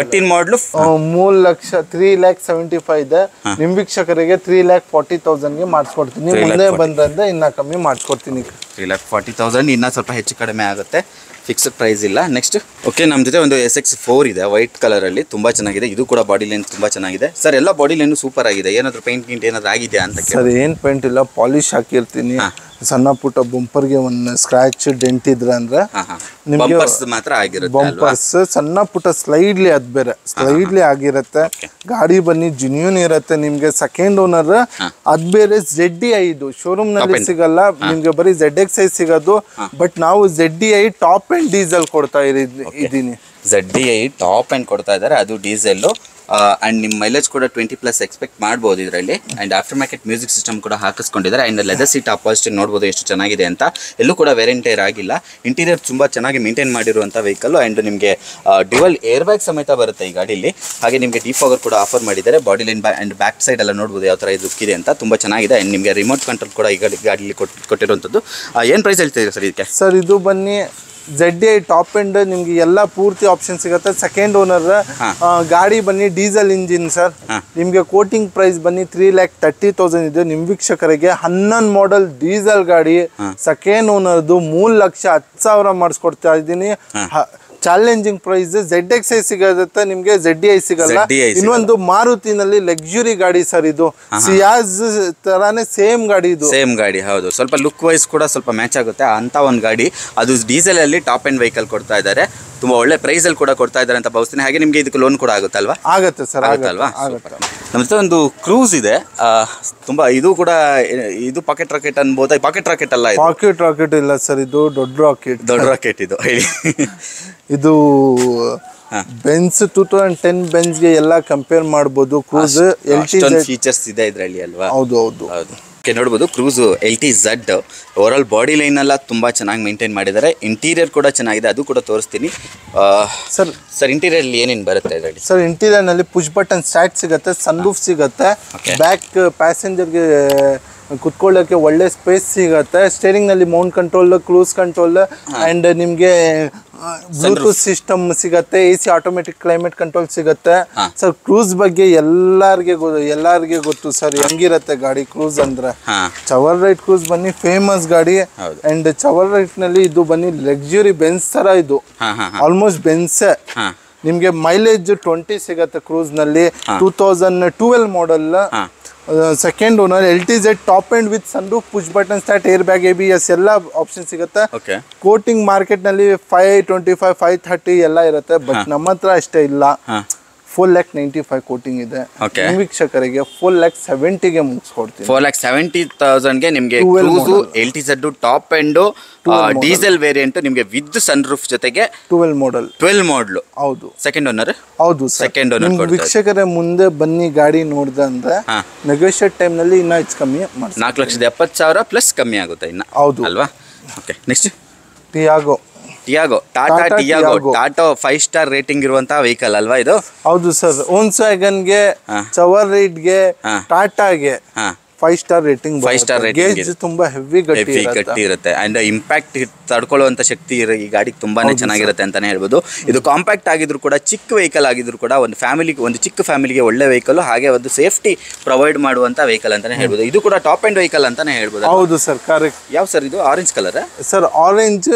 ಮಾಡಲು 3,75,000 ಇದೆ. ನಿಮ್ ವೀಕ್ಷಕರಿಗೆ 3,40,000ಗೆ ಮಾಡಿಸ್ಕೊಡ್ತೀನಿ. ಮುಂದೆ ಬಂದ್ರೆ ಇನ್ನ ಕಮ್ಮಿ ಮಾಡಿಸ್ಕೊಡ್ತೀನಿ. 3,40,000 ಇನ್ನ ಸ್ವಲ್ಪ ಹೆಚ್ಚು ಕಡಿಮೆ ಆಗುತ್ತೆ, ಫಿಕ್ಸ್ಡ್ ಪ್ರೈಸ್ ಇಲ್ಲ. ನೆಕ್ಸ್ಟ್ ಓಕೆ, ನಮ್ಮ ಜೊತೆ ಒಂದು SX4 ಇದೆ ವೈಟ್ ಕಲರ್ ಅಲ್ಲಿ, ತುಂಬಾ ಚೆನ್ನಾಗಿದೆ. ಇದು ಕೂಡ ಬಾಡಿ ಲೈನ್ ತುಂಬಾ ಚೆನ್ನಾಗಿದೆ ಸರ್. ಎಲ್ಲ ಬಾಡಿ ಲೈನ್ ಸೂಪರ್ ಆಗಿದೆ. ಏನಾದ್ರು ಪೇಂಟ್ ಗಿಂಟ್ ಏನಾದ್ರು ಆಗಿದೆಯಾ ಅಂತ ಸರ್? ಏನ್ ಪೇಂಟ್ ಇಲ್ಲ, ಪಾಲಿಶ್ ಹಾಕಿರ್ತೀನಿ. ಸಣ್ಣ ಪುಟ್ಟ ಬಂಪರ್ಗೆ ಒಂದು ಸ್ಕ್ರಾಚ್ ಡೆಂಟ್ ಇದ್ರೆ ಅಂದ್ರೆ ನಿಮಗೆ ಮಾತ್ರ ಆಗಿರುತ್ತೆ. ಬಂಪರ್ಸ್ ಸಣ್ಣ ಪುಟ್ಟ ಸ್ಲೈಡ್ಲಿ, ಅದ್ ಬೇರೆ ಸ್ಲೈಡ್ಲಿ ಆಗಿರುತ್ತೆ. ಗಾಡಿ ಬನ್ನಿ ಜೆನ್ಯೂನ್ ಇರುತ್ತೆ. ನಿಮ್ಗೆ ಸೆಕೆಂಡ್ ಓನರ್ ಅದ್ ಬೇರೆ ZDI, ಇದು ಶೋರೂಮ್ ನಲ್ಲಿ ಸಿಗಲ್ಲ ನಿಮ್ಗೆ, ಬರೀ ZXi ಸಿಗೋದು. ಬಟ್ ನಾವು ZDI ಟಾಪ್ ಅಂಡ್ ಡೀಸೆಲ್ ಕೊಡ್ತಾ ಇದ್ದೀನಿ. ZDI ಟಾಪ್ ಅಂಡ್ ಕೊಡ್ತಾ ಇದ್ದಾರೆ, ಅದು ಡೀಸೆಲ್. ಆ್ಯಂಡ್ ನಿಮ್ಮ ಮೈಲೇಜ್ ಕೂಡ 20+ ಎಕ್ಸ್ಪೆಕ್ಟ್ ಮಾಡ್ಬೋದು ಇದರಲ್ಲಿ. And after market music system ಕೂಡ ಹಾಕಿಸ್ಕೊಂಡಿದ್ದಾರೆ. ಆ್ಯಂಡ್ ಲೆದರ್ ಸೀಟ್ ಅಪಾಲ್ಸ್ಟ್ರಿ ನೋಡ್ಬೋದು ಎಷ್ಟು ಚೆನ್ನಾಗಿದೆ ಅಂತ. ಎಲ್ಲೂ ಕೂಡ ವೇರಿಯಂಟೇರ್ ಆಗಿಲ್ಲ. ಇಂಟೀರಿಯರ್ ತುಂಬ ಚೆನ್ನಾಗಿ ಮೇಂಟೈನ್ ಮಾಡಿರುವಂಥ ವೆಹಿಕಲ್. ಆ್ಯಂಡ್ ನಿಮಗೆ ಡ್ಯುವಲ್ ಏರ್ ಬ್ಯಾಗ್ ಸಮೇತ ಬರುತ್ತೆ ಈ ಗಾಡೀಲಿ. ಹಾಗೆ ನಿಮಗೆ ಡಿಫಾಗರ್ ಕೂಡ ಆಫರ್ ಮಾಡಿದ್ದಾರೆ. Body line and back side ಎಲ್ಲ ನೋಡ್ಬೋದು ಯಾವ ಥರ ಇದು ಇದೆ ಅಂತ, ತುಂಬ ಚೆನ್ನಾಗಿದೆ. ಆ್ಯಂಡ್ ನಿಮಗೆ ರಿಮೋಟ್ ಕಂಟ್ರೋಲ್ ಕೂಡ ಈ ಗಾಡೀಲಿ ಕೊಟ್ಟಿರುವಂಥದ್ದು. ಏನು ಪ್ರೈಸ್ ಹೇಳ್ತಿದ್ದೀರಾ ಸರ್ ಇದಕ್ಕೆ? ಸರ್ ಇದು ಬನ್ನಿ ZDI ಟಾಪ್ ಎಂಡ್, ನಿಮ್ಗೆ ಎಲ್ಲ ಪೂರ್ತಿ ಆಪ್ಷನ್ ಸಿಗುತ್ತೆ. ಸೆಕೆಂಡ್ ಓನರ್ ಗಾಡಿ ಬನ್ನಿ ಡೀಸೆಲ್ ಇಂಜಿನ್ ಸರ್. ನಿಮ್ಗೆ ಕೋಟಿಂಗ್ ಪ್ರೈಸ್ ಬನ್ನಿ 3,30,000 ಇದೆ. ನಿಮ್ ವೀಕ್ಷಕರಿಗೆ 11 ಮಾಡೆಲ್ ಡೀಸೆಲ್ ಗಾಡಿ, ಸೆಕೆಂಡ್ ಓನರ್ದು 3,10,000 ಮಾಡಿಸ್ಕೊಡ್ತಾ ಇದ್ದೀನಿ. Challenging price. ZXi ಸಿಗುತ್ತೆ ನಿಮ್ಗೆ, ZDI ಸಿಗಲ್ಲ. ಇನ್ನೊಂದು ಮಾರುತಿನಲ್ಲಿ ಲಕ್ಸುರಿ ಗಾಡಿ ಸರ್, ಇದು ಸಿಯಾಜ್ ತರಾನೇ ಸೇಮ್ ಗಾಡಿ. ಇದು ಸೇಮ್ ಗಾಡಿ, ಹೌದು. ಸ್ವಲ್ಪ ಲುಕ್ ವೈಸ್ ಕೂಡ ಸ್ವಲ್ಪ ಮ್ಯಾಚ್ ಆಗುತ್ತೆ ಅಂತ ಒಂದು ಗಾಡಿ. ಅದು ಡೀಸೆಲ್ ಅಲ್ಲಿ ಟಾಪ್ ಎಂಡ್ ವೆಹಿಕಲ್ ಕೊಡ್ತಾ ಇದ್ದಾರೆ. ತುಂಬಾ ಒಳ್ಳೆ ಪ್ರೈಸ್ ಅಲ್ಲಿ ಕೂಡ ಕೊಡ್ತಾ ಇದ್ದಾರೆ ಅಂತ ಭಾವಿಸ್ತೀನಿ. ಹಾಗೆ ನಿಮಗೆ ಇದಕ್ಕೆ ಲೋನ್ ಕೂಡ ಆಗುತ್ತಲ್ವಾ? ಆಗುತ್ತೆ ಸರ್, ಆಗುತ್ತಲ್ವಾ? ನಮ್ಮ ಜೊತೆ ಒಂದು ಕ್ರೂಸ್ ಇದೆ. ತುಂಬಾ ಇದು ಕೂಡ, ಇದು ಪಾಕೆಟ್ ರಾಕೆಟ್ ಅನ್ಬೋದು. ಪಾಕೆಟ್ ರಾಕೆಟ್ ಅಲ್ಲ, ಪಾಕೆಟ್ ರಾಕೆಟ್ ಇಲ್ಲ ಸರ್, ಇದು ದೊಡ್ಡ ರಾಕೆಟ್. ಇದು ಹೇಳಿ, ಇದು ಬೆನ್ಸ್ 2010 ಬೆನ್ಸ್ಗೆ ಎಲ್ಲ ಕಂಪೇರ್ ಮಾಡ್ಬೋದು. ಕ್ರೂಸ್ ಫೀಚರ್ಸ್ ಇದೆ ಇದರಲ್ಲಿ ಅಲ್ವಾ? ಹೌದು. ನೋಡ್ಬೋದು cruise LTZ. Overall body line ಎಲ್ಲ ತುಂಬಾ ಚೆನ್ನಾಗಿ ಮೇಂಟೈನ್ ಮಾಡಿದ್ದಾರೆ. ಇಂಟೀರಿಯರ್ ಕೂಡ ಚೆನ್ನಾಗಿದೆ, ಅದು ಕೂಡ ತೋರಿಸ್ತೀನಿ ಸರ್. ಇಂಟೀರಿಯರ್ ಏನೇನು ಬರುತ್ತೆ ಇದರಲ್ಲಿ ಸರ್? ಇಂಟೀರಿಯರ್ ನಲ್ಲಿ ಪುಷ್ ಬಟನ್ ಸ್ಟಾರ್ಟ್ ಸಿಗುತ್ತೆ, ಸನ್ರೂಫ್ ಸಿಗುತ್ತೆ, ಬ್ಯಾಕ್ ಪ್ಯಾಸೆಂಜರ್ಗೆ ಕುತ್ಕೊಳ್ಳೋಕೆ ಒಳ್ಳೆ ಸ್ಪೇಸ್ ಸಿಗುತ್ತೆ. ಸ್ಟೇರಿಂಗ್ ನಲ್ಲಿ mount control, cruise control and ನಿಮ್ಗೆ ಬ್ಲೂಟೂತ್ ಸಿಸ್ಟಮ್ ಸಿಗುತ್ತೆ, AC ಆಟೋಮೆಟಿಕ್ ಕ್ಲೈಮೇಟ್ ಕಂಟ್ರೋಲ್ ಸಿಗುತ್ತೆ ಸರ್. ಕ್ರೂಸ್ ಬಗ್ಗೆ ಎಲ್ಲಾರ್ಗೆ ಗೊತ್ತು ಸರ್ ಹೆಂಗಿರುತ್ತೆ ಗಾಡಿ ಕ್ರೂಸ್ ಅಂದ್ರೆ. ಚವರ್ ರೈಟ್ ಕ್ರೂಸ್ ಬನ್ನಿ ಫೇಮಸ್ ಗಾಡಿ. ಅಂಡ್ ಚವರ್ ರೈಟ್ ನಲ್ಲಿ ಇದು ಬನ್ನಿ ಲಕ್ಸುರಿ ಬೆನ್ಸ್ ತರ, ಇದು ಆಲ್ಮೋಸ್ಟ್ ಬೆನ್ಸ್. ನಿಮ್ಗೆ ಮೈಲೇಜ್ 20 ಸಿಗತ್ತೆ ಕ್ರೂಸ್ ನಲ್ಲಿ. 2012 model, second owner, LTZ top end with sunroof, push button start, air bag, ABS ಎಲ್ಲ ಆಪ್ಷನ್ ಸಿಗುತ್ತೆ. ಕೋಟಿಂಗ್ ಮಾರ್ಕೆಟ್ ನಲ್ಲಿ 525, 530 ಎಲ್ಲ ಇರುತ್ತೆ. ಬಟ್ ನಮ್ಮ ಹತ್ರ ಅಷ್ಟೇ ಇಲ್ಲ. 4,95,000 ಕೋಟಿಂಗ್ ಇದೆ. Okay. ವೀಕ್ಷಕರಿಗೆ 4,70,000ಗೆ ಮುಗಿಸ್ಕೊಡ್ತೀನಿ. 4,70,000ಗೆ ನಿಮಗೆ cruise LTZ top end diesel variant ನಿಮಗೆ ವಿತ್ ಸನ್ ರೂಫ್ ಜೊತೆಗೆ 12 ಮಾಡಲ್. ಹೌದು, ಸೆಕೆಂಡ್ ಓನರ್. ಹೌದು ಸೆಕೆಂಡ್ ಓನರ್. ವೀಕ್ಷಕರೇ ಮುಂದೆ ಬನ್ನಿ ಗಾಡಿ ನೋಡ್ದಂದ್ರೆ ನೆಗೋಷಿಯೇಟ್ ಟೈಮ್ ನಲ್ಲಿ ಇನ್ನ ಹೆಚ್ಚು ಕಮ್ಮಿ ಮಾಡಿ 4,70,000 ಪ್ಲಸ್ ಕಮ್ಮಿ ಆಗುತ್ತೆ ಇನ್ನ. ಹೌದು ಅಲ್ವಾ? Okay, next Tiago. Tata Tiago 5 star rating ಇರುವಂತಹ ವೆಹಿಕಲ್ ಅಲ್ವಾ ಇದು? ಹೌದು ಸರ್. ಓನ್ಸ್ವ್ಯಾಗನ್ಗೆ, ಚವರ್ ರೈಡ್ಗೆ, ಟಾಟಾಗೆ 5 ಸ್ಟಾರ್ ರೇಟಿಂಗ್. 5 ಸ್ಟಾರ್ ರೇಟಿಂಗ್ ತುಂಬಾ ಹೆವಿ ಗಟ್ಟಿ ಇರುತ್ತೆ ಅಂಡ್ ಇಂಪ್ಯಾಕ್ಟ್ ತಡ್ಕೊಳ್ಳುವಂತ ಶಕ್ತಿ ಈ ಗಾಡಿಗೆ ತುಂಬಾನೇ ಚೆನ್ನಾಗಿರುತ್ತೆ ಅಂತಾನೆ ಹೇಳ್ಬೋದು. ಇದು ಕಾಂಪ್ಯಾಕ್ಟ್ ಆಗಿದ್ರು ಕೂಡ, ಚಿಕ್ಕ ವೆಹಿಕಲ್ ಆಗಿದ್ರು ಕೂಡ ಒಂದು ಚಿಕ್ಕ ಫ್ಯಾಮಿಲಿಗೆ ಒಳ್ಳೆ ವೆಹಿಕಲ್, ಹಾಗೆ ಒಂದು ಸೇಫ್ಟಿ ಪ್ರೊವೈಡ್ ಮಾಡುವಂತ ವೆಹಿಕಲ್ ಅಂತಾನೆ ಹೇಳ್ಬೋದು. ಇದು ಕೂಡ ಟಾಪ್ ಎಂಡ್ ವೆಹಿಕಲ್ ಅಂತಾನೆ ಹೇಳ್ಬೋದು. ಹೌದು ಸರ್, ಕರೆಕ್ಟ್. ಯಾವ ಸರ್ ಇದು? Orange colour sir. ಆರೆಂಜ್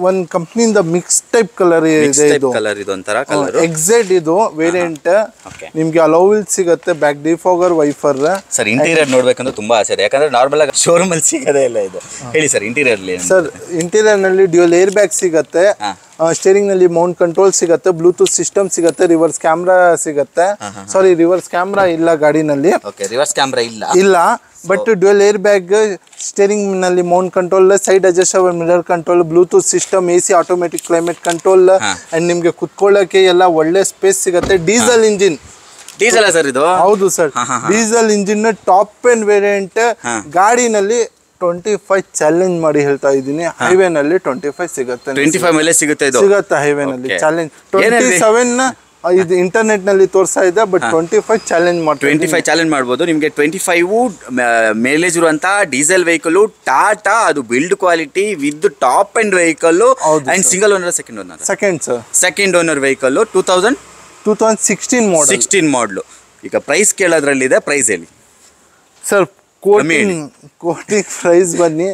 ಒಂದ್ ಕಂಪ್ನಿಯಿಂದ ಮಿಕ್ಸ್ ಟೈಪ್ ಕಲರ್ ಇದೆ. ಇದು ಕಲರ್, ಇದು ಒಂಥರ ಕಲರ್. ಎಕ್ಸಾಕ್ಟ್ ಇದು ವೇರಿಯಂಟ್. ನಿಮ್ಗೆ ಅಲೋವಿಲ್ ಸಿಗುತ್ತೆ, back defogger, wiper. Sir interior ನೋಡ್ಬೇಕಂದ್ರೆ ತುಂಬಾ ಆಸೆ ಇದೆ, ಯಾಕಂದ್ರೆ ನಾರ್ಮಲ್ ಆಗಿ ಶೋರೂಮ್ ಅಲ್ಲಿ ಸಿಗೋದೇ ಇಲ್ಲ ಇದು. ಹೇಳಿ ಸರ್ ಇಂಟೀರಿಯರ್. ಸರ್ ಇಂಟೀರಿಯರ್ ನಲ್ಲಿ ಡ್ಯೂಯಲ್ ಏರ್ ಬ್ಯಾಗ್ ಸಿಗುತ್ತೆ, ಸ್ಟೇರಿಂಗ್ ನಲ್ಲಿ ಮೌಂಟ್ ಕಂಟ್ರೋಲ್ ಸಿಗುತ್ತೆ, ಬ್ಲೂಟೂತ್ ಸಿಸ್ಟಮ್ ಸಿಗುತ್ತೆ, ರಿವರ್ಸ್ ಕ್ಯಾಮ್ರಾ ಸಿಗುತ್ತೆ. ಸಾರಿ, ರಿವರ್ಸ್ ಕ್ಯಾಮ್ರಾ ಇಲ್ಲ ಗಾಡಿನಲ್ಲಿ. ರಿವರ್ಸ್ ಕ್ಯಾಮ್ರಾ ಇಲ್ಲ, but dual air bag, steering ನಲ್ಲಿ mount control, side adjustable mirror control, Bluetooth system, AC automatic climate control, and ನಿಮ್ಗೆ ಕುತ್ಕೊಳ್ಳೋಕೆ ಎಲ್ಲ ಒಳ್ಳೆ ಸ್ಪೇಸ್ ಸಿಗುತ್ತೆ. Diesel engine. ಡೀಸೆಲ್ ಸರ್ ಇದು? ಹೌದು sir, diesel engine top end variant. ಗಾಡಿನಲ್ಲಿ 25 ಚಾಲೆಂಜ್ ಮಾಡಿ ಹೇಳ್ತಾ ಇದ್ದೀನಿ. ಹೈವೇ ನಲ್ಲಿ 25 ಸಿಗುತ್ತೆ. 25 ಮೇಲೆ ಸಿಗುತ್ತೆ ಹೈವೇ ನಲ್ಲಿ ಚಾಲೆಂಜ್. 27 ಇದು ಇಂಟರ್ನೆಟ್ ನಲ್ಲಿ ತೋರಿಸ್ತಾ ಇದೆ, ಬಟ್ 25 ಚಾಲೆಂಜ್ ಮಾಡ್ತೀವಿ. 25 ಚಾಲೆಂಜ್ ಮಾಡ್ಬೋದು. ನಿಮಗೆ 25 ಮೇಲೇಜ್ ಇರುವಂತಹ ಡೀಸೆಲ್ ವೆಹಿಕಲ್, ಟಾಟಾ, ಅದು build quality with top end vehicle and single owner, second owner? Second owner vehicle. 2016 ಮಾಡಲು. ಈಗ ಪ್ರೈಸ್ ಕೇಳೋದ್ರಲ್ಲಿದೆ, ಪ್ರೈಸ್ ಹೇಳಿ ಸರ್. ಕೋಟಿ ಪ್ರೈಸ್ ಬನ್ನಿ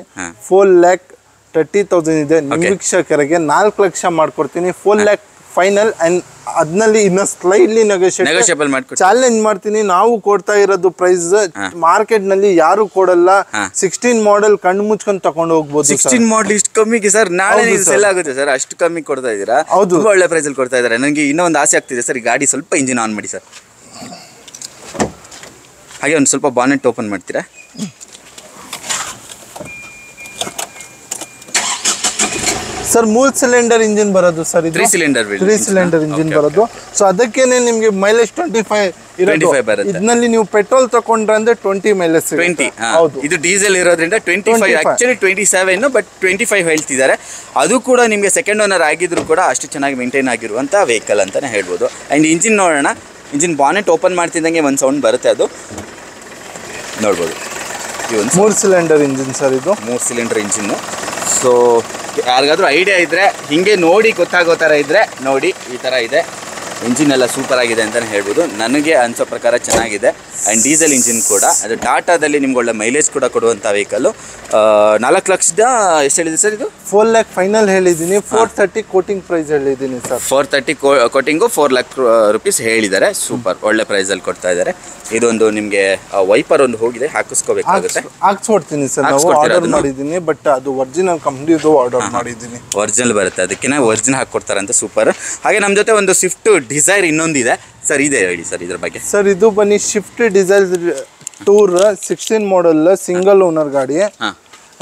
4,30,000 ಇದೆ. ನಿಮ್ಮ ವೀಕ್ಷಕರಿಗೆ 4 ಲಕ್ಷ ಮಾಡ್ಕೊಡ್ತೀನಿ. 4 ಲ್ಯಾಕ್ ಫೈನಲ್, ಅಂಡ್ ಅದ್ನಲ್ಲಿ ಇನ್ನ ಸ್ಲೈಟ್ಲಿ ನೆಗೋಷಿಯೇಬಲ್ ಚಾಲೆಂಜ್ ಮಾಡ್ತೀನಿ. ನಾವು ಕೊಡ್ತಾ ಇರೋದು ಪ್ರೈಸ್ ಮಾರ್ಕೆಟ್ ನಲ್ಲಿ ಯಾರು ಕೊಡಲ್ಲ. 16 ಮಾಡೆಲ್ ಕಣ್ಣು ಮುಚ್ಕೊಂಡು ತಗೊಂಡು ಹೋಗ್ಬೋದು. 16 ಮಾಡೆಲ್ ಇಷ್ಟು ಕಮ್ಮಿಗೆ ಸರ್? ನಾಳೆ ಸೆಲ್ ಆಗುತ್ತೆ ಸರ್, ಅಷ್ಟು ಕಮ್ಮಿ ಕೊಡ್ತಾ ಇದ್ದೀರಾ? ಹೌದು, ಒಳ್ಳೆ ಪ್ರೈಸ್ ಅಲ್ಲಿ ಕೊಡ್ತಾ ಇದ್ದಾರೆ. ನನಗೆ ಇನ್ನೂ ಒಂದು ಆಸೆ ಆಗ್ತಿದೆ ಸರ್, ಈ ಗಾಡಿ ಸ್ವಲ್ಪ ಇಂಜಿನ್ ಆನ್ ಮಾಡಿ ಸರ್. ಹಾಗೆ ಒಂದು ಸ್ವಲ್ಪ ಬಾನೆಟ್ ಓಪನ್ ಮಾಡ್ತೀರಾ? ಸರ್ 3 ಸಿಲಿಂಡರ್ ಇಂಜಿನ್ ಬರೋದು ಸರ್. ಇದು 3 ಸಿಲಿಂಡರ್ ಇಂಜಿನ್ ಬರೋದು. ಸೊ ಅದಕ್ಕೇನೆ ನಿಮ್ಗೆ ಮೈಲೇಜ್ 25 ಇರೋದು. ಇದರಲ್ಲಿ ನೀವು ಪೆಟ್ರೋಲ್ ತಗೊಂಡ್ರೆ ಅಂದ್ರೆ 20 ಮೈಲೇಜ್ ಸಿಗುತ್ತೆ. ಹೌದು, ಇದು ಡೀಸೆಲ್ ಇರೋದ್ರಿಂದ 25, ಆಕ್ಚುಲಿ 27, ಬಟ್ 25 ಹೇಳ್ತಿದ್ದಾರೆ. ಅದು ಕೂಡ ನಿಮಗೆ ಸೆಕೆಂಡ್ ಓನರ್ ಆಗಿದ್ರು ಕೂಡ ಅಷ್ಟು ಚೆನ್ನಾಗಿ ಮೇಂಟೈನ್ ಆಗಿರುವಂತ ವೆಹಿಕಲ್ ಅಂತಾನೆ ಹೇಳ್ಬೋದು. ಅಂಡ್ ಇಂಜಿನ್ ನೋಡೋಣ. ಇಂಜಿನ್ ಬಾನೆಟ್ ಓಪನ್ ಮಾಡ್ತಿದ್ದಂಗೆ ಒಂದು ಸೌಂಡ್ ಬರುತ್ತೆ, ಅದು ನೋಡ್ಬೋದು. 3 ಸಿಲಿಂಡರ್ ಇಂಜಿನ್ ಸರ್ ಇದು. 3 ಸಿಲಿಂಡರ್ ಇಂಜಿನ್. ಸೊ ಯಾರಿಗಾದ್ರೂ ಐಡಿಯಾ ಇದ್ದರೆ, ಹಿಂಗೆ ನೋಡಿ ಗೊತ್ತಾಗೋ ಥರ ಇದ್ದರೆ ನೋಡಿ, ಈ ಥರ ಇದೆ. ಇಂಜಿನ್ ಎಲ್ಲ ಸೂಪರ್ ಆಗಿದೆ ಅಂತಲೇ ಹೇಳ್ಬೋದು. ನನಗೆ ಅನಿಸೋ ಪ್ರಕಾರ ಚೆನ್ನಾಗಿದೆ. ಆ್ಯಂಡ್ ಡೀಸೆಲ್ ಇಂಜಿನ್ ಕೂಡ, ಅದು ಟಾಟಾದಲ್ಲಿ ನಿಮ್ಗೆ ಒಳ್ಳೆ ಮೈಲೇಜ್ ಕೂಡ ಕೊಡುವಂಥ ವೆಹಿಕಲ್ಲು. 4 ಲಕ್ಷದ ಎಷ್ಟು ಹೇಳಿದೆ ಸರ್ ಇದು? 4 ಲ್ಯಾಕ್ ಫೈನಲ್ ಹೇಳಿದ್ದೀನಿ. 430 ಕೋಟಿಂಗ್ ಪ್ರೈಸ್ ಹೇಳಿದ್ದೀನಿ ಸರ್. 430 ಕೋಟಿಂಗು 4 ಲ್ಯಾಕ್ ರುಪೀಸ್ ಹೇಳಿದ್ದಾರೆ. ಸೂಪರ್, ಒಳ್ಳೆ ಪ್ರೈಸಲ್ಲಿ ಕೊಡ್ತಾ ಇದ್ದಾರೆ. ಇದೊಂದು ನಿಮಗೆ ವೈಪರ್ ಒಂದು ಹೋಗಿದೆ, ಹಾಕಿಸ್ಕೋಬೇಕಾಗುತ್ತೆ. ಹಾಕ್ಸ್ಕೊಡ್ತೀನಿ ಸರ್. ನಾವು ಆರ್ಡರ್ ಮಾಡಿದ್ದೀನಿ, ಬಟ್ ಅದು ಒರಿಜಿನಲ್ ಕಂಪ್ನಿದು ಆರ್ಡರ್ ಮಾಡಿದ್ದೀನಿ. ಒರಿಜಿನಲ್ ಬರುತ್ತೆ, ಅದಕ್ಕೆ ಒರಿಜಿನಲ್ ಹಾಕ್ಕೊಡ್ತಾರಂತೆ. ಸೂಪರ್. ಹಾಗೆ ನಮ್ಮ ಜೊತೆ ಒಂದು ಸ್ವಿಫ್ಟ್ ಡಿಸೈರ್ ಇನ್ನೊಂದಿದೆ ಸರ್, ಇದೆ ಹೇಳಿ ಸರ್ ಇದ್ರ ಬಗ್ಗೆ. ಸರ್ ಇದು ಬನ್ನಿ Swift Dzire tour 16 model single owner ಗಾಡಿ.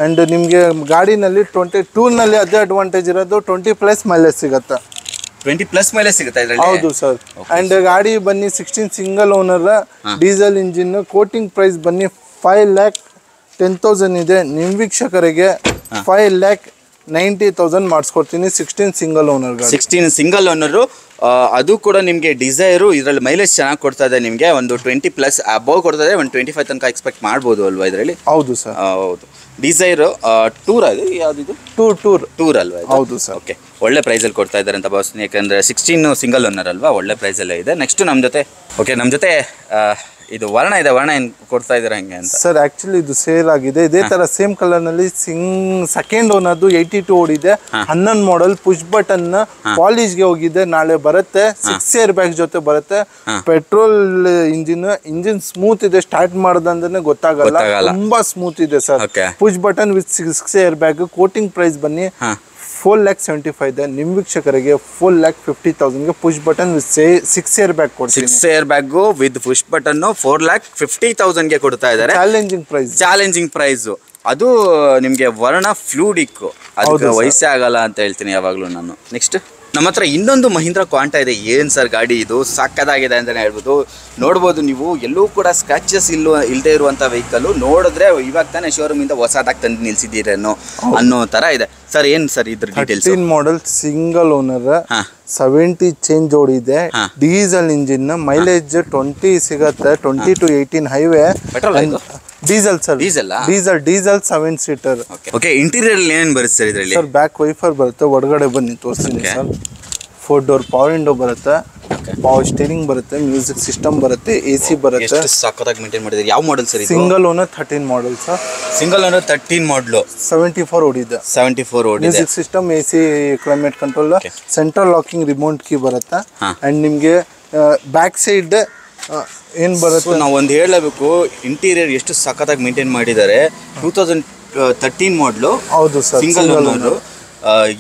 ಅಂಡ್ ನಿಮಗೆ ಗಾಡಿನಲ್ಲಿ 22 ನಲ್ಲಿ ಅದೇ ಅಡ್ವಾಂಟೇಜ್ ಇರೋದು, 20+ ಮೈಲೇಜ್ ಸಿಗುತ್ತೆ. 20+ ಮೈಲೇಜ್ ಸಿಗುತ್ತೆ ಇದರಲ್ಲಿ? ಹೌದು ಸರ್. ಅಂಡ್ ಗಾಡಿ ಬನ್ನಿ 16 single owner, diesel engine. Quoting price ಬನ್ನಿ 5,10,000 ಇದೆ. ನಿಮ್ಮ ವೀಕ್ಷಕರಿಗೆ 5,90,000 ಮಾಡಿಸ್ಕೊಡ್ತೀನಿ. 16 ಸಿಂಗಲ್ ಓನರ್ ಗಾಡಿ. 16 ಸಿಂಗಲ್ ಓನರು. ಅದು ಕೂಡ ನಿಮಗೆ ಡಿಸೈರು ಇದರಲ್ಲಿ ಮೈಲೇಜ್ ಚೆನ್ನಾಗಿ ಕೊಡ್ತಾ ಇದೆ. ನಿಮಗೆ ಒಂದು 20+ ಅಬೌವ್ ಕೊಡ್ತಾ ಇದೆ. ಒಂದು 25 ತನಕ ಎಕ್ಸ್ಪೆಕ್ಟ್ ಮಾಡ್ಬೋದು ಅಲ್ವಾ ಇದರಲ್ಲಿ? ಹೌದು ಸರ್, ಹೌದು. ಡಿಸೈರು ಟೂರ್, ಅದು ಯಾವುದಿದು? ಟೂರ್ ಅಲ್ವಾ? ಹೌದು ಸರ್. ಓಕೆ, ಒಳ್ಳೆ ಪ್ರೈಸಲ್ಲಿ ಕೊಡ್ತಾ ಇದ್ದಾರೆ ಅಂತ ಭಾವಿಸ್ತೀನಿ. ಯಾಕಂದರೆ 16 ಸಿಂಗಲ್ ಓನರ್ ಅಲ್ವಾ, ಒಳ್ಳೆ ಪ್ರೈಸಲ್ಲೇ ಇದೆ. ನೆಕ್ಸ್ಟ್ ನಮ್ಮ ಜೊತೆ ನಮ್ಮ ಜೊತೆ ಇದು ವರ್ಣ ಇದೆ. ವರ್ಣ ಏನು ಕೊಡ್ತಾ ಇದ್ದಾರೆ ಹಂಗೆ ಅಂತ ಸರ್? ಆಕ್ಚುಲಿ ಇದು ಸೇಲ್ ಆಗಿದೆ. ಇದೇ ತರ ಸೇಮ್ ಕಲರ್ ನಲ್ಲಿ ಸೆಕೆಂಡ್ ಓನರ್ದು 82 ಓಡಿದೆ. 11 ಮಾಡೆಲ್, ಪುಷ್ ಬಟನ್, ಪಾಲಿಶ್ಗೆ ಹೋಗಿದೆ. ನಾಳೆ ಬರುತ್ತೆ. 6 ಏರ್ ಬ್ಯಾಗ್ ಜೊತೆ ಬರುತ್ತೆ. ಪೆಟ್ರೋಲ್ ಇಂಜಿನ್ ಸ್ಮೂತ್ ಇದೆ. ಸ್ಟಾರ್ಟ್ ಮಾಡೋದಂದ್ರೆ ಗೊತ್ತಾಗಲ್ಲ, ತುಂಬಾ ಸ್ಮೂತ್ ಇದೆ sir. Push button with 6 air bag. Quoting price ಬನ್ನಿ 4,75,000 ಇದೆ. ನಿಮ್ಮ ವೀಕ್ಷಕರಿಗೆ 4,50,000ಗೆ push button with 6 air bag ಕೊಡ್ತೀನಿ. 6 air bag with push button 4,50,000ಗೆ ಕೊಡ್ತಾ ಇದ್ದಾರೆ. Challenging price. ಅದು ನಿಮಗೆ ವರ್ಣ ಫ್ಲೂಡಿಕ್, ಅದಕ್ಕೆ ವಯಸ್ಸೇ ಆಗಲ್ಲ ಅಂತ ಹೇಳ್ತೀನಿ ಯಾವಾಗಲೂ ನಾನು. ನೆಕ್ಸ್ಟ್ ನಮ್ಮ ಹತ್ರ ಇನ್ನೊಂದು ಮಹೀಂದ್ರ ಕ್ವಾಂಟಾ ಇದೆ. ಏನು ಸರ್ ಗಾಡಿ ಇದು, ಸಕ್ಕದಾಗಿದೆ ಅಂತಲೇ ಹೇಳ್ಬೋದು. ನೋಡ್ಬೋದು ನೀವು, ಎಲ್ಲೂ ಕೂಡ ಸ್ಕ್ರಾಚಸ್ ಇಲ್ಲದೆ ಇರುವಂಥ ವೆಹಿಕಲ್ಲು. ನೋಡಿದ್ರೆ ಇವಾಗ ತಾನೇ ಶೋರೂಮಿಂದ ಹೊಸದಾಗಿ ತಂದು ನಿಲ್ಸಿದ್ದೀರೇನೋ ಅನ್ನೋ ಥರ ಇದೆ. ಸರ್ ಏನು ಸರ್ ಇದ್ರ details? 13 model single owner, 70 change ಓಡಿದೆ, ಡೀಸೆಲ್ ಇಂಜಿನ್, ಮೈಲೇಜ್ 20 ಸಿಗತ್ತೆ, 20 to 18 highway. Diesel sir, diesel 7 seater. Okay, interior ಏನೇನು ಬರುತ್ತೆ ಸರ್ ಇದರಲ್ಲಿ? ಸರ್ ಬ್ಯಾಕ್ ವೈಫರ್ ಬರುತ್ತೆ, ಒಳಗಡೆ ಬನ್ನಿ ತೋರಿಸ್ತೀನಿ ಸರ್. 4 ಡೋರ್ ಪವರ್ ವಿಂಡೋ ಬರುತ್ತೆ, ಪವರ್ ಸ್ಟೀರಿಂಗ್ ಬರುತ್ತೆ, ಮ್ಯೂಸಿಕ್ ಸಿಸ್ಟಮ್ ಬರುತ್ತೆ, AC ಬರುತ್ತೆ. ಸಕ್ಕತ್ತಾಗಿ ಮೇಂಟೈನ್ ಮಾಡಿದ್ದಾರೆ. ಯಾವ ಮಾಡಲ್ ಸರ್ ಇದು? Single owner 13 model sir. Single owner 13 ಮಾಡಲು 74 ಓಡಿದೆ. 74 ಓಡಿದೆ. Music system, AC, climate control, central locking remote key ಬರುತ್ತೆ. ಅಂಡ್ ನಿಮಗೆ ಬ್ಯಾಕ್ ಸೈಡ್ ಏನು ಬರುತ್ತೆ, ನಾವು ಒಂದು ಹೇಳಬೇಕು, ಇಂಟೀರಿಯರ್ ಎಷ್ಟು ಸಖತ್ತಾಗಿ ಮೇಂಟೈನ್ ಮಾಡಿದ್ದಾರೆ. 2013 ಮಾಡಲು. ಹೌದು ಸರ್, ಸಿಂಗಲ್ ಓನರು.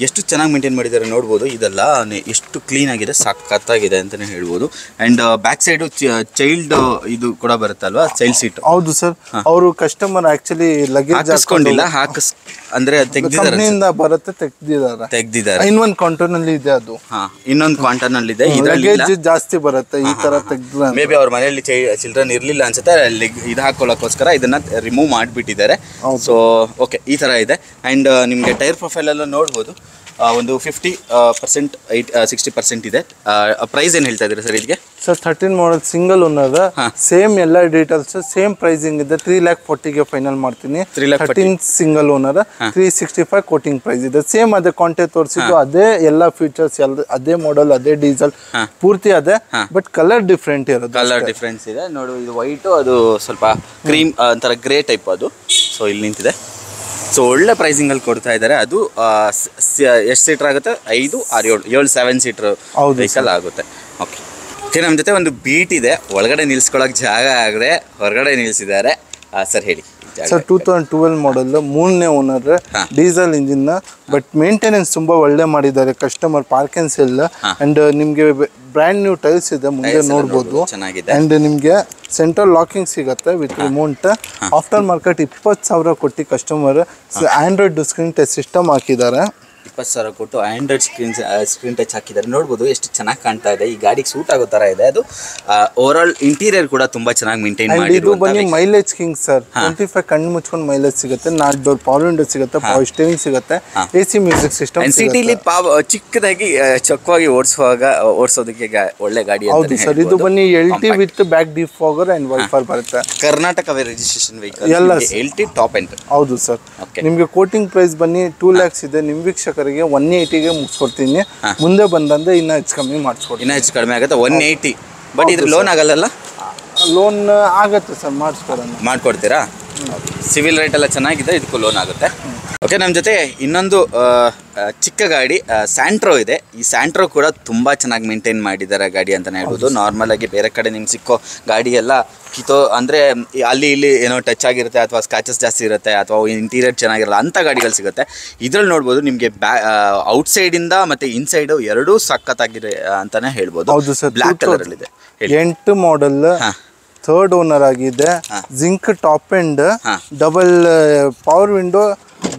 ಎಷ್ಟು ಚೆನ್ನಾಗಿ ಮೇಂಟೈನ್ ಮಾಡಿದ್ದಾರೆ ನೋಡ್ಬೋದು. ಇದೆಲ್ಲ ಎಷ್ಟು ಕ್ಲೀನ್ ಆಗಿದೆ, ಸಖತ್ತಾಗಿದೆ ಅಂತಲೇ ಹೇಳ್ಬೋದು. ಆ್ಯಂಡ್ ಬ್ಯಾಕ್ ಸೈಡು ಚೈಲ್ಡ್ ಇದು ಕೂಡ ಬರುತ್ತಲ್ವಾ, ಚೈಲ್ಡ್ ಸೀಟ್. ಹೌದು ಸರ್, ಅವರು ಕಸ್ಟಮರ್ ಆಕ್ಚುಲಿ ಲಗೇಜ್ ಹಾಕಿಸ್ಕೊಂಡಿಲ್ಲ, ಅಂದ್ರೆ ತೆಗ್ದಿದ್ದಾರೆ, ಬರುತ್ತೆ, ತೆಗ್ದಿದ್ದಾರೆ. ಇನ್ನೊಂದು ಕಾಂಟರ್ನಲ್ಲಿ ಇದೆ ಅದು. ಇನ್ನೊಂದು ಕಾಂಟರ್ನಲ್ಲಿ ಇದೆ. ಲಗೇಜ್ ಜಾಸ್ತಿ ಬರುತ್ತೆ ಈ ತರ ತೆಗ್ದ್ರೆ. ಮೇ ಬಿ ಅವ್ರ ಮನೆಯಲ್ಲಿ ಚಿಲ್ಡ್ರನ್ ಇರ್ಲಿಲ್ಲ ಅನ್ಸುತ್ತೆ, ಇದು ಹಾಕೊಳ್ಳೋಕ್ಕೋಸ್ಕರ ಇದನ್ನ ರಿಮೂವ್ ಮಾಡಿಬಿಟ್ಟಿದ್ದಾರೆ. ಸೊ ಓಕೆ, ಈ ತರ ಇದೆ. ಅಂಡ್ ನಿಮಗೆ ಟೈರ್ ಪ್ರೊಫೈಲ್ ಎಲ್ಲ ನೋಡ್ಬೋದು. ಒಂದು 50%, 60% ಇದೆ. ಪ್ರೈಸ್ ಏನು ಹೇಳ್ತಾ ಇದ್ದೀರಾ ಸರ್ ಇದಕ್ಕೆ? Sir 13 model single owner, same ಎಲ್ಲ ಡೀಟೇಲ್ಸ್ ಸೇಮ್ ಪ್ರೈಸಿಂಗ್ ಇದೆ. 3,40,000ಗೆ ಫೈನಲ್ ಮಾಡ್ತೀನಿ. 13 ಸಿಂಗಲ್ ಓನರ್, 365 ಕೋಟಿಂಗ್ ಪ್ರೈಸ್ ಇದೆ. ಸೇಮ್ ಅದೇ ಕಾಂಟೆ ತೋರಿಸಿದ್ದು, ಅದೇ ಎಲ್ಲ ಫೀಚರ್ಸ್, ಅದೇ ಮಾಡಲ್, ಅದೇ ಡೀಸೆಲ್, ಪೂರ್ತಿ ಅದೇ. ಬಟ್ ಕಲರ್ ಡಿಫ್ರೆಂಟ್ ಇರೋದು. ಕಲರ್ ಡಿಫ್ರೆನ್ಸ್ ಇದೆ ನೋಡು. ಇದು ವೈಟು, ಅದು ಸ್ವಲ್ಪ ಕ್ರೀಮ್ ಒಂಥರ ಗ್ರೇ ಟೈಪ್ ಅದು. ಸೊ ಇಲ್ಲಿ ನಿಂತಿದೆ. ಸೊ ಒಳ್ಳೆ ಪ್ರೈಸಿಂಗಲ್ಲಿ ಕೊಡ್ತಾ ಇದ್ದಾರೆ. ಅದು ಎಷ್ಟು ಸೀಟರ್ ಆಗುತ್ತೆ? 5, 6, 7 7 ಸೀಟರ್ ವೆಹಿಕಲ್ ಆಗುತ್ತೆ. ಓಕೆ, ನಮ್ಮ ಜೊತೆ ಒಂದು ಬೀಟ್ ಇದೆ. ಒಳಗಡೆ ನಿಲ್ಸ್ಕೊಳ್ಳೋಕೆ ಜಾಗ ಆಗದೆ ಹೊರಗಡೆ ನಿಲ್ಸಿದ್ದಾರೆ. ಸರ್ ಹೇಳಿ. ಸರ್ 2012 ಮಾಡಲ್, 3ನೇ owner, diesel engine. But maintenance ತುಂಬಾ ಒಳ್ಳೆ ಮಾಡಿದ್ದಾರೆ. ಕಸ್ಟಮರ್ ಪಾರ್ಕಿಂಗ್ಸ್ ಇಲ್ಲ. ಅಂಡ್ ನಿಮ್ಗೆ ಬ್ರ್ಯಾಂಡ್ ನ್ಯೂ ಟೈಲ್ಸ್ ಇದೆ, ಮುಂದೆ ನೋಡ್ಬೋದು. ಅಂಡ್ ನಿಮ್ಗೆ ಸೆಂಟ್ರಲ್ ಲಾಕಿಂಗ್ ಸಿಗುತ್ತೆ ವಿತ್ ರಿಮೋಟ್. ಆಫ್ಟರ್ ಮಾರ್ಕೆಟ್ 20,000 ಕೊಟ್ಟು customer Android screen touch system ಹಾಕಿದ್ದಾರೆ. 20,000 ಕೊಟ್ಟು ಆಂಡ್ರಾಯ್ಡ್ ಸ್ಕ್ರೀನ್ ಟಚ್ ಹಾಕಿದ್ದಾರೆ. ನೋಡ್ಬೋದು ಎಷ್ಟು ಚೆನ್ನಾಗಿ ಕಾಣ್ತಾ ಇದೆ. ಈ ಗಾಡಿಗೆ ಸೂಟ್ ಆಗೋ ಥರ ಇದೆ. ಅದು ಓವರ್ ಆಲ್ ಇಂಟೀರಿಯರ್ ಕೂಡ ತುಂಬಾ ಚೆನ್ನಾಗಿ ಮೇಂಟೈನ್ ಮಾಡಿದ್ರು. ಇದು ಬನ್ನಿ ಮೈಲೇಜ್ ಕಿಂಗ್ ಸರ್. 25 ಕಣ್ಣು ಮುಚ್ಕೊಂಡು ಮೈಲೇಜ್ ಸಿಗುತ್ತೆ. 4 ಡೋರ್ ಪವರ್ ವಿಂಡೋ ಸಿಗುತ್ತೆ, ಪವರ್ ಸ್ಟೀರಿಂಗ್ ಸಿಗುತ್ತೆ, AC ಮ್ಯೂಸಿಕ್ ಸಿಸ್ಟಮ್. ಸಿಟಿಲಿ ಚಿಕ್ಕದಾಗಿ ಚೊಕ್ಕವಾಗಿ ಓಡಿಸೋದಕ್ಕೆ ಒಳ್ಳೆ ಗಾಡಿ. ಹೌದು ಸರ್, ಇದು ಬನ್ನಿ LT with back defogger and wiper ಬರುತ್ತೆ. ಕರ್ನಾಟಕ ರಿಜಿಸ್ಟ್ರೇಷನ್ ವೆಹಿಕಲ್ ಎಲ್ಲ LT ಟಾಪ್ ಎಂಡ್. ಹೌದು ಸರ್. ನಿಮಗೆ ಕೋಟಿಂಗ್ ಪ್ರೈಸ್ ಬನ್ನಿ 2 lakhs ಇದೆ. ನಿಮ್ಮ ವೀಕ್ಷಕರಿಗೆ 180ಗೆ ಮುಗಿಸ್ಕೊಡ್ತೀನಿ. ಮುಂದೆ ಬಂದಂದ್ರೆ ಇನ್ನೂ ಹೆಚ್ಚು ಕಮ್ಮಿ ಮಾಡಿಸ್ಕೊಡ್ತೀನಿ. ಇನ್ನೂ ಹೆಚ್ಚು ಕಡಿಮೆ ಆಗುತ್ತೆ. 180. ಬಟ್ ಇದ್ರ ಲೋನ್ ಆಗಲ್ಲ? ಲೋನ್ ಆಗುತ್ತೆ ಸರ್, ಮಾಡ್ಕೊಡ್ತೀರಾ? ಸಿವಿಲ್ ರೇಟ್ ಎಲ್ಲ ಚೆನ್ನಾಗಿದೆ, ಇದಕ್ಕೂ ಲೋನ್ ಆಗುತ್ತೆ. ಓಕೆ, ನಮ್ಮ ಜೊತೆ ಇನ್ನೊಂದು ಚಿಕ್ಕ ಗಾಡಿ ಸ್ಯಾಂಟ್ರೋ ಇದೆ. ಈ ಸ್ಯಾಂಟ್ರೋ ಕೂಡ ತುಂಬ ಚೆನ್ನಾಗಿ ಮೇಂಟೈನ್ ಮಾಡಿದ್ದಾರೆ ಗಾಡಿ ಅಂತಲೇ ಹೇಳ್ಬೋದು. ನಾರ್ಮಲ್ ಆಗಿ ಬೇರೆ ಕಡೆ ನಿಮ್ಗೆ ಸಿಕ್ಕೋ ಗಾಡಿ ಎಲ್ಲ ಅಂದರೆ ಅಲ್ಲಿ ಇಲ್ಲಿ ಏನೋ ಟಚ್ ಆಗಿರುತ್ತೆ, ಅಥವಾ ಸ್ಕ್ರಾಚಸ್ ಜಾಸ್ತಿ ಇರುತ್ತೆ, ಅಥವಾ ಇಂಟೀರಿಯರ್ ಚೆನ್ನಾಗಿರಲ್ಲ ಅಂತ ಗಾಡಿಗಳು ಸಿಗುತ್ತೆ. ಇದ್ರಲ್ಲಿ ನೋಡ್ಬೋದು ನಿಮಗೆ ಔಟ್ಸೈಡಿಂದ ಮತ್ತು ಇನ್ಸೈಡು ಎರಡೂ ಸಖತ್ತಾಗಿದೆ ಅಂತಲೇ ಹೇಳ್ಬೋದು. ಹೌದು ಸರ್, ಬ್ಲ್ಯಾಕ್ ಕಲರಲ್ಲಿದೆ. 8 ಮಾಡಲ್, 3rd ಓನರ್ ಆಗಿದೆ. Zinc top end, double power window,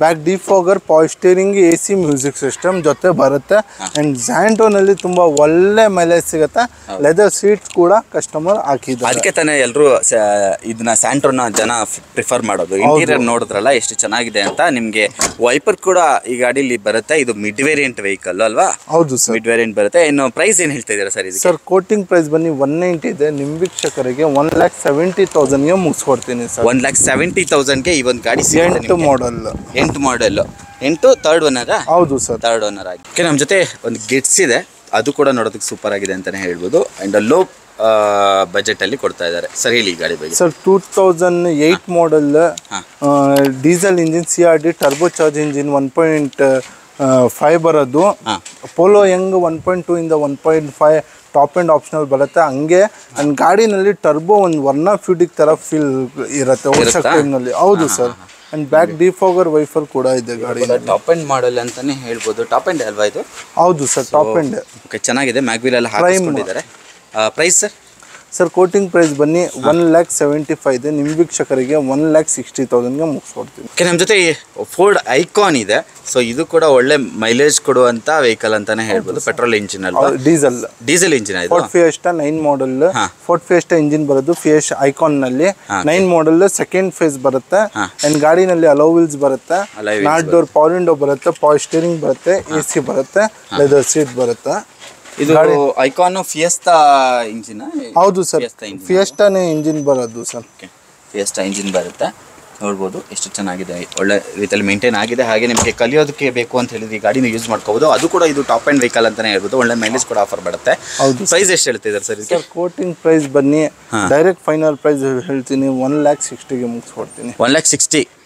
back defogger, power steering, AC music system ಜೊತೆ ಬರುತ್ತೆ. ಅಂಡ್ ಸ್ಯಾಂಟ್ರೋನಲ್ಲಿ ತುಂಬಾ ಒಳ್ಳೆ ಮೈಲೇಜ್ ಸಿಗುತ್ತೆ. ಲೆದರ್ ಸೀಟ್ಸ್ ಕೂಡ ಕಸ್ಟಮರ್ ಹಾಕಿದ್ದಾರೆ. ಅದಕ್ಕೆ ತಾನೇ ಎಲ್ಲರೂ ಇದನ್ನ ಸ್ಯಾಂಟ್ರೋನ ಜನ ಪ್ರಿಫರ್ ಮಾಡೋದು. ಇಂಟೀರಿಯರ್ ನೋಡಿದ್ರಲ್ಲ ಎಷ್ಟು ಚೆನ್ನಾಗಿದೆ ಅಂತ. ನಿಮಗೆ ವೈಪರ್ ಕೂಡ ಈ ಗಾಡಿಲಿ ಬರುತ್ತೆ. ಇದು ಮಿಡ್ ವೇರಿಯಂಟ್ ವೆಹಿಕಲ್ ಅಲ್ವಾ? ಹೌದು ಸರ್, ಮಿಡ್ ವೇರಿಯಂಟ್ ಬರುತ್ತೆ. ಇನ್ನು ಪ್ರೈಸ್ ಏನು ಹೇಳ್ತಾ ಇದ್ದೀರಾ ಸರ್ ಇದು? ಸರ್ ಕೋಟಿಂಗ್ ಪ್ರೈಸ್ ಬನ್ನಿ 190 ಇದೆ. ನಿಮ್ಮ ವೀಕ್ಷಕರಿಗೆ 1,70,000ಗೆ ಮುಗಿಸ್ಕೊಡ್ತೀನಿ ಸರ್. 1,70,000ಗೆ ಈ ಒಂದು ಗಾಡಿ. 8 ಮಾಡಲ್, 8 ಮಾಡಲ್, 8 3rd ಓನರ್. ಹೌದು ಸರ್, 3rd ಓನರ್ ಆಗಿ. ಓಕೆ, ನಮ್ಮ ಜೊತೆ ಒಂದು ಗಿಟ್ಸ್ ಇದೆ. ಅದು ಕೂಡ ನೋಡೋದಕ್ಕೆ ಸೂಪರ್ ಆಗಿದೆ ಅಂತಲೇ ಹೇಳ್ಬೋದು. ಆ್ಯಂಡ್ ಲೋ ಬಜೆಟಲ್ಲಿ ಕೊಡ್ತಾ ಇದ್ದಾರೆ. ಸರ್ ಹೇಳಿ ಗಾಡಿ ಬಗ್ಗೆ. Sir 2008 model, diesel engine, CRD turbo charge engine, 1.5 ಬರೋದು. ಪೋಲೋ ಯಂಗ್ 1.2 ಇಂದ 1.5 ಟಾಪ್ ಎಂಡ್ ಆಪ್ಷನಲ್ ಬರುತ್ತೆ. ಹಂಗೆ ನನ್ನ ಗಾಡಿನಲ್ಲಿ ಟರ್ಬೋ ಒಂದು ವರ್ಣ ಫ್ಯೂಡಿಕ್ ಥರ ಫೀಲ್ ಇರುತ್ತೆ ಓಡಿಸೋ ಟೈಮ್ನಲ್ಲಿ. ಹೌದು sir, and back defogger wiper ಕೂಡ ಇದೆ ಗಾಡಿ. ಟಾಪ್ ಎಂಡ್ ಮಾಡೆಲ್ ಅಂತಾನೆ ಹೇಳ್ಬೋದು. ಟಾಪ್ ಎಂಡ್ ಅಲ್ವಾ ಇದು? ಹೌದು ಸರ್, ಟಾಪ್ ಎಂಡ್. ಓಕೆ, ಚೆನ್ನಾಗಿದೆ. ಮ್ಯಾಗ್ವಿಲ್ ಎಲ್ಲ ಹಾಕಿಸ್ಕೊಂಡಿದ್ದಾರೆ. Price sir? Sir quoting price ಬನ್ನಿ 1,75,000 ಇದೆ. ನಿಮ್ಮ ವೀಕ್ಷಕರಿಗೆ 1,60,000ಗೆ ಮುಗಿಸ್ಕೊಡ್ತೀನಿ. ಓಕೆ, ನಮ್ಮ ಜೊತೆ ಫೋರ್ಡ್ ಐಕಾನ್ ಇದೆ. ಸೊ ಇದು ಕೂಡ ಒಳ್ಳೆ ಮೈಲೇಜ್ ಕೊಡುವಂತ ವೆಹಿಕಲ್ ಅಂತಾನೆ ಹೇಳ್ಬೋದು. ಪೆಟ್ರೋಲ್ ಇಂಜಿನ್ ಅಲ್ವಾ? ಡೀಸೆಲ್ ಇಂಜಿನ್ ಇದು. Ford fiesta 9 model. Ford fiesta engine ಬರೋದು ಫಿಯೆಸ್ಟ್ ಐಕಾನ್ ನಲ್ಲಿ 9 ಮಾಡೆಲ್ ಸೆಕೆಂಡ್ ಫೇಸ್ ಬರುತ್ತೆ. ಅಂಡ್ ಗಾಡಿನಲ್ಲಿ ಅಲೋ ವೀಲ್ಸ್ ಬರುತ್ತೆ, ನಾಟ್ ಡೋರ್ ಪವರ್ ವಿಂಡೋ ಬರುತ್ತೆ, ಪವರ್ ಸ್ಟೀರಿಂಗ್ ಬರುತ್ತೆ, AC ಬರುತ್ತೆ, ಲೆದರ್ ಸೀಟ್ ಬರುತ್ತೆ. ಇದು ಐಕಾನ್ ಫಿಯೆಸ್ಟಾ ಇಂಜಿನ್? ಹೌದು ಸರ್, ಫಿಯೆಸ್ಟಾನೇ ಇಂಜಿನ್ ಬರೋದು ಸರ್. ಫಿಯೆಸ್ಟಾ ಇಂಜಿನ್ ಬರುತ್ತೆ. ನೋಡ್ಬೋದು ಎಷ್ಟು ಚೆನ್ನಾಗಿದೆ, ಒಳ್ಳೆ ರೀತಿಯಲ್ಲಿ ಮೇಂಟೈನ್ ಆಗಿದೆ. ಹಾಗೆ ನಿಮಗೆ ಕಲಿಯೋದಕ್ಕೆ ಬೇಕು ಅಂತ ಹೇಳಿದ್ರೆ ಈ ಗಾಡಿನ ಯೂಸ್ ಮಾಡ್ಕೋಬಹುದು. ಅದು ಕೂಡ ಇದು ಟಾಪ್ ಅಂಡ್ ವೆಹಿಕಲ್ ಅಂತಾನೆ ಹೇಳ್ಬೋದು. ಒಳ್ಳೆ ಮೈಲೇಜ್ ಕೂಡ ಆಫರ್ ಬರುತ್ತೆ. ಹೌದು. ಪ್ರೈಸ್ ಎಷ್ಟು ಹೇಳ್ತಿದ್ದಾರೆ ಸರ್ ಇದಕ್ಕೆ? ಕೋಟಿಂಗ್ ಪ್ರೈಸ್ ಬನ್ನಿ, ಡೈರೆಕ್ಟ್ ಫೈನಲ್ ಪ್ರೈಸ್ ಹೇಳ್ತೀನಿ 1,60,000ಗೆ ಮುಗಿಸ್ಕೊಡ್ತೀನಿ. 1,60,000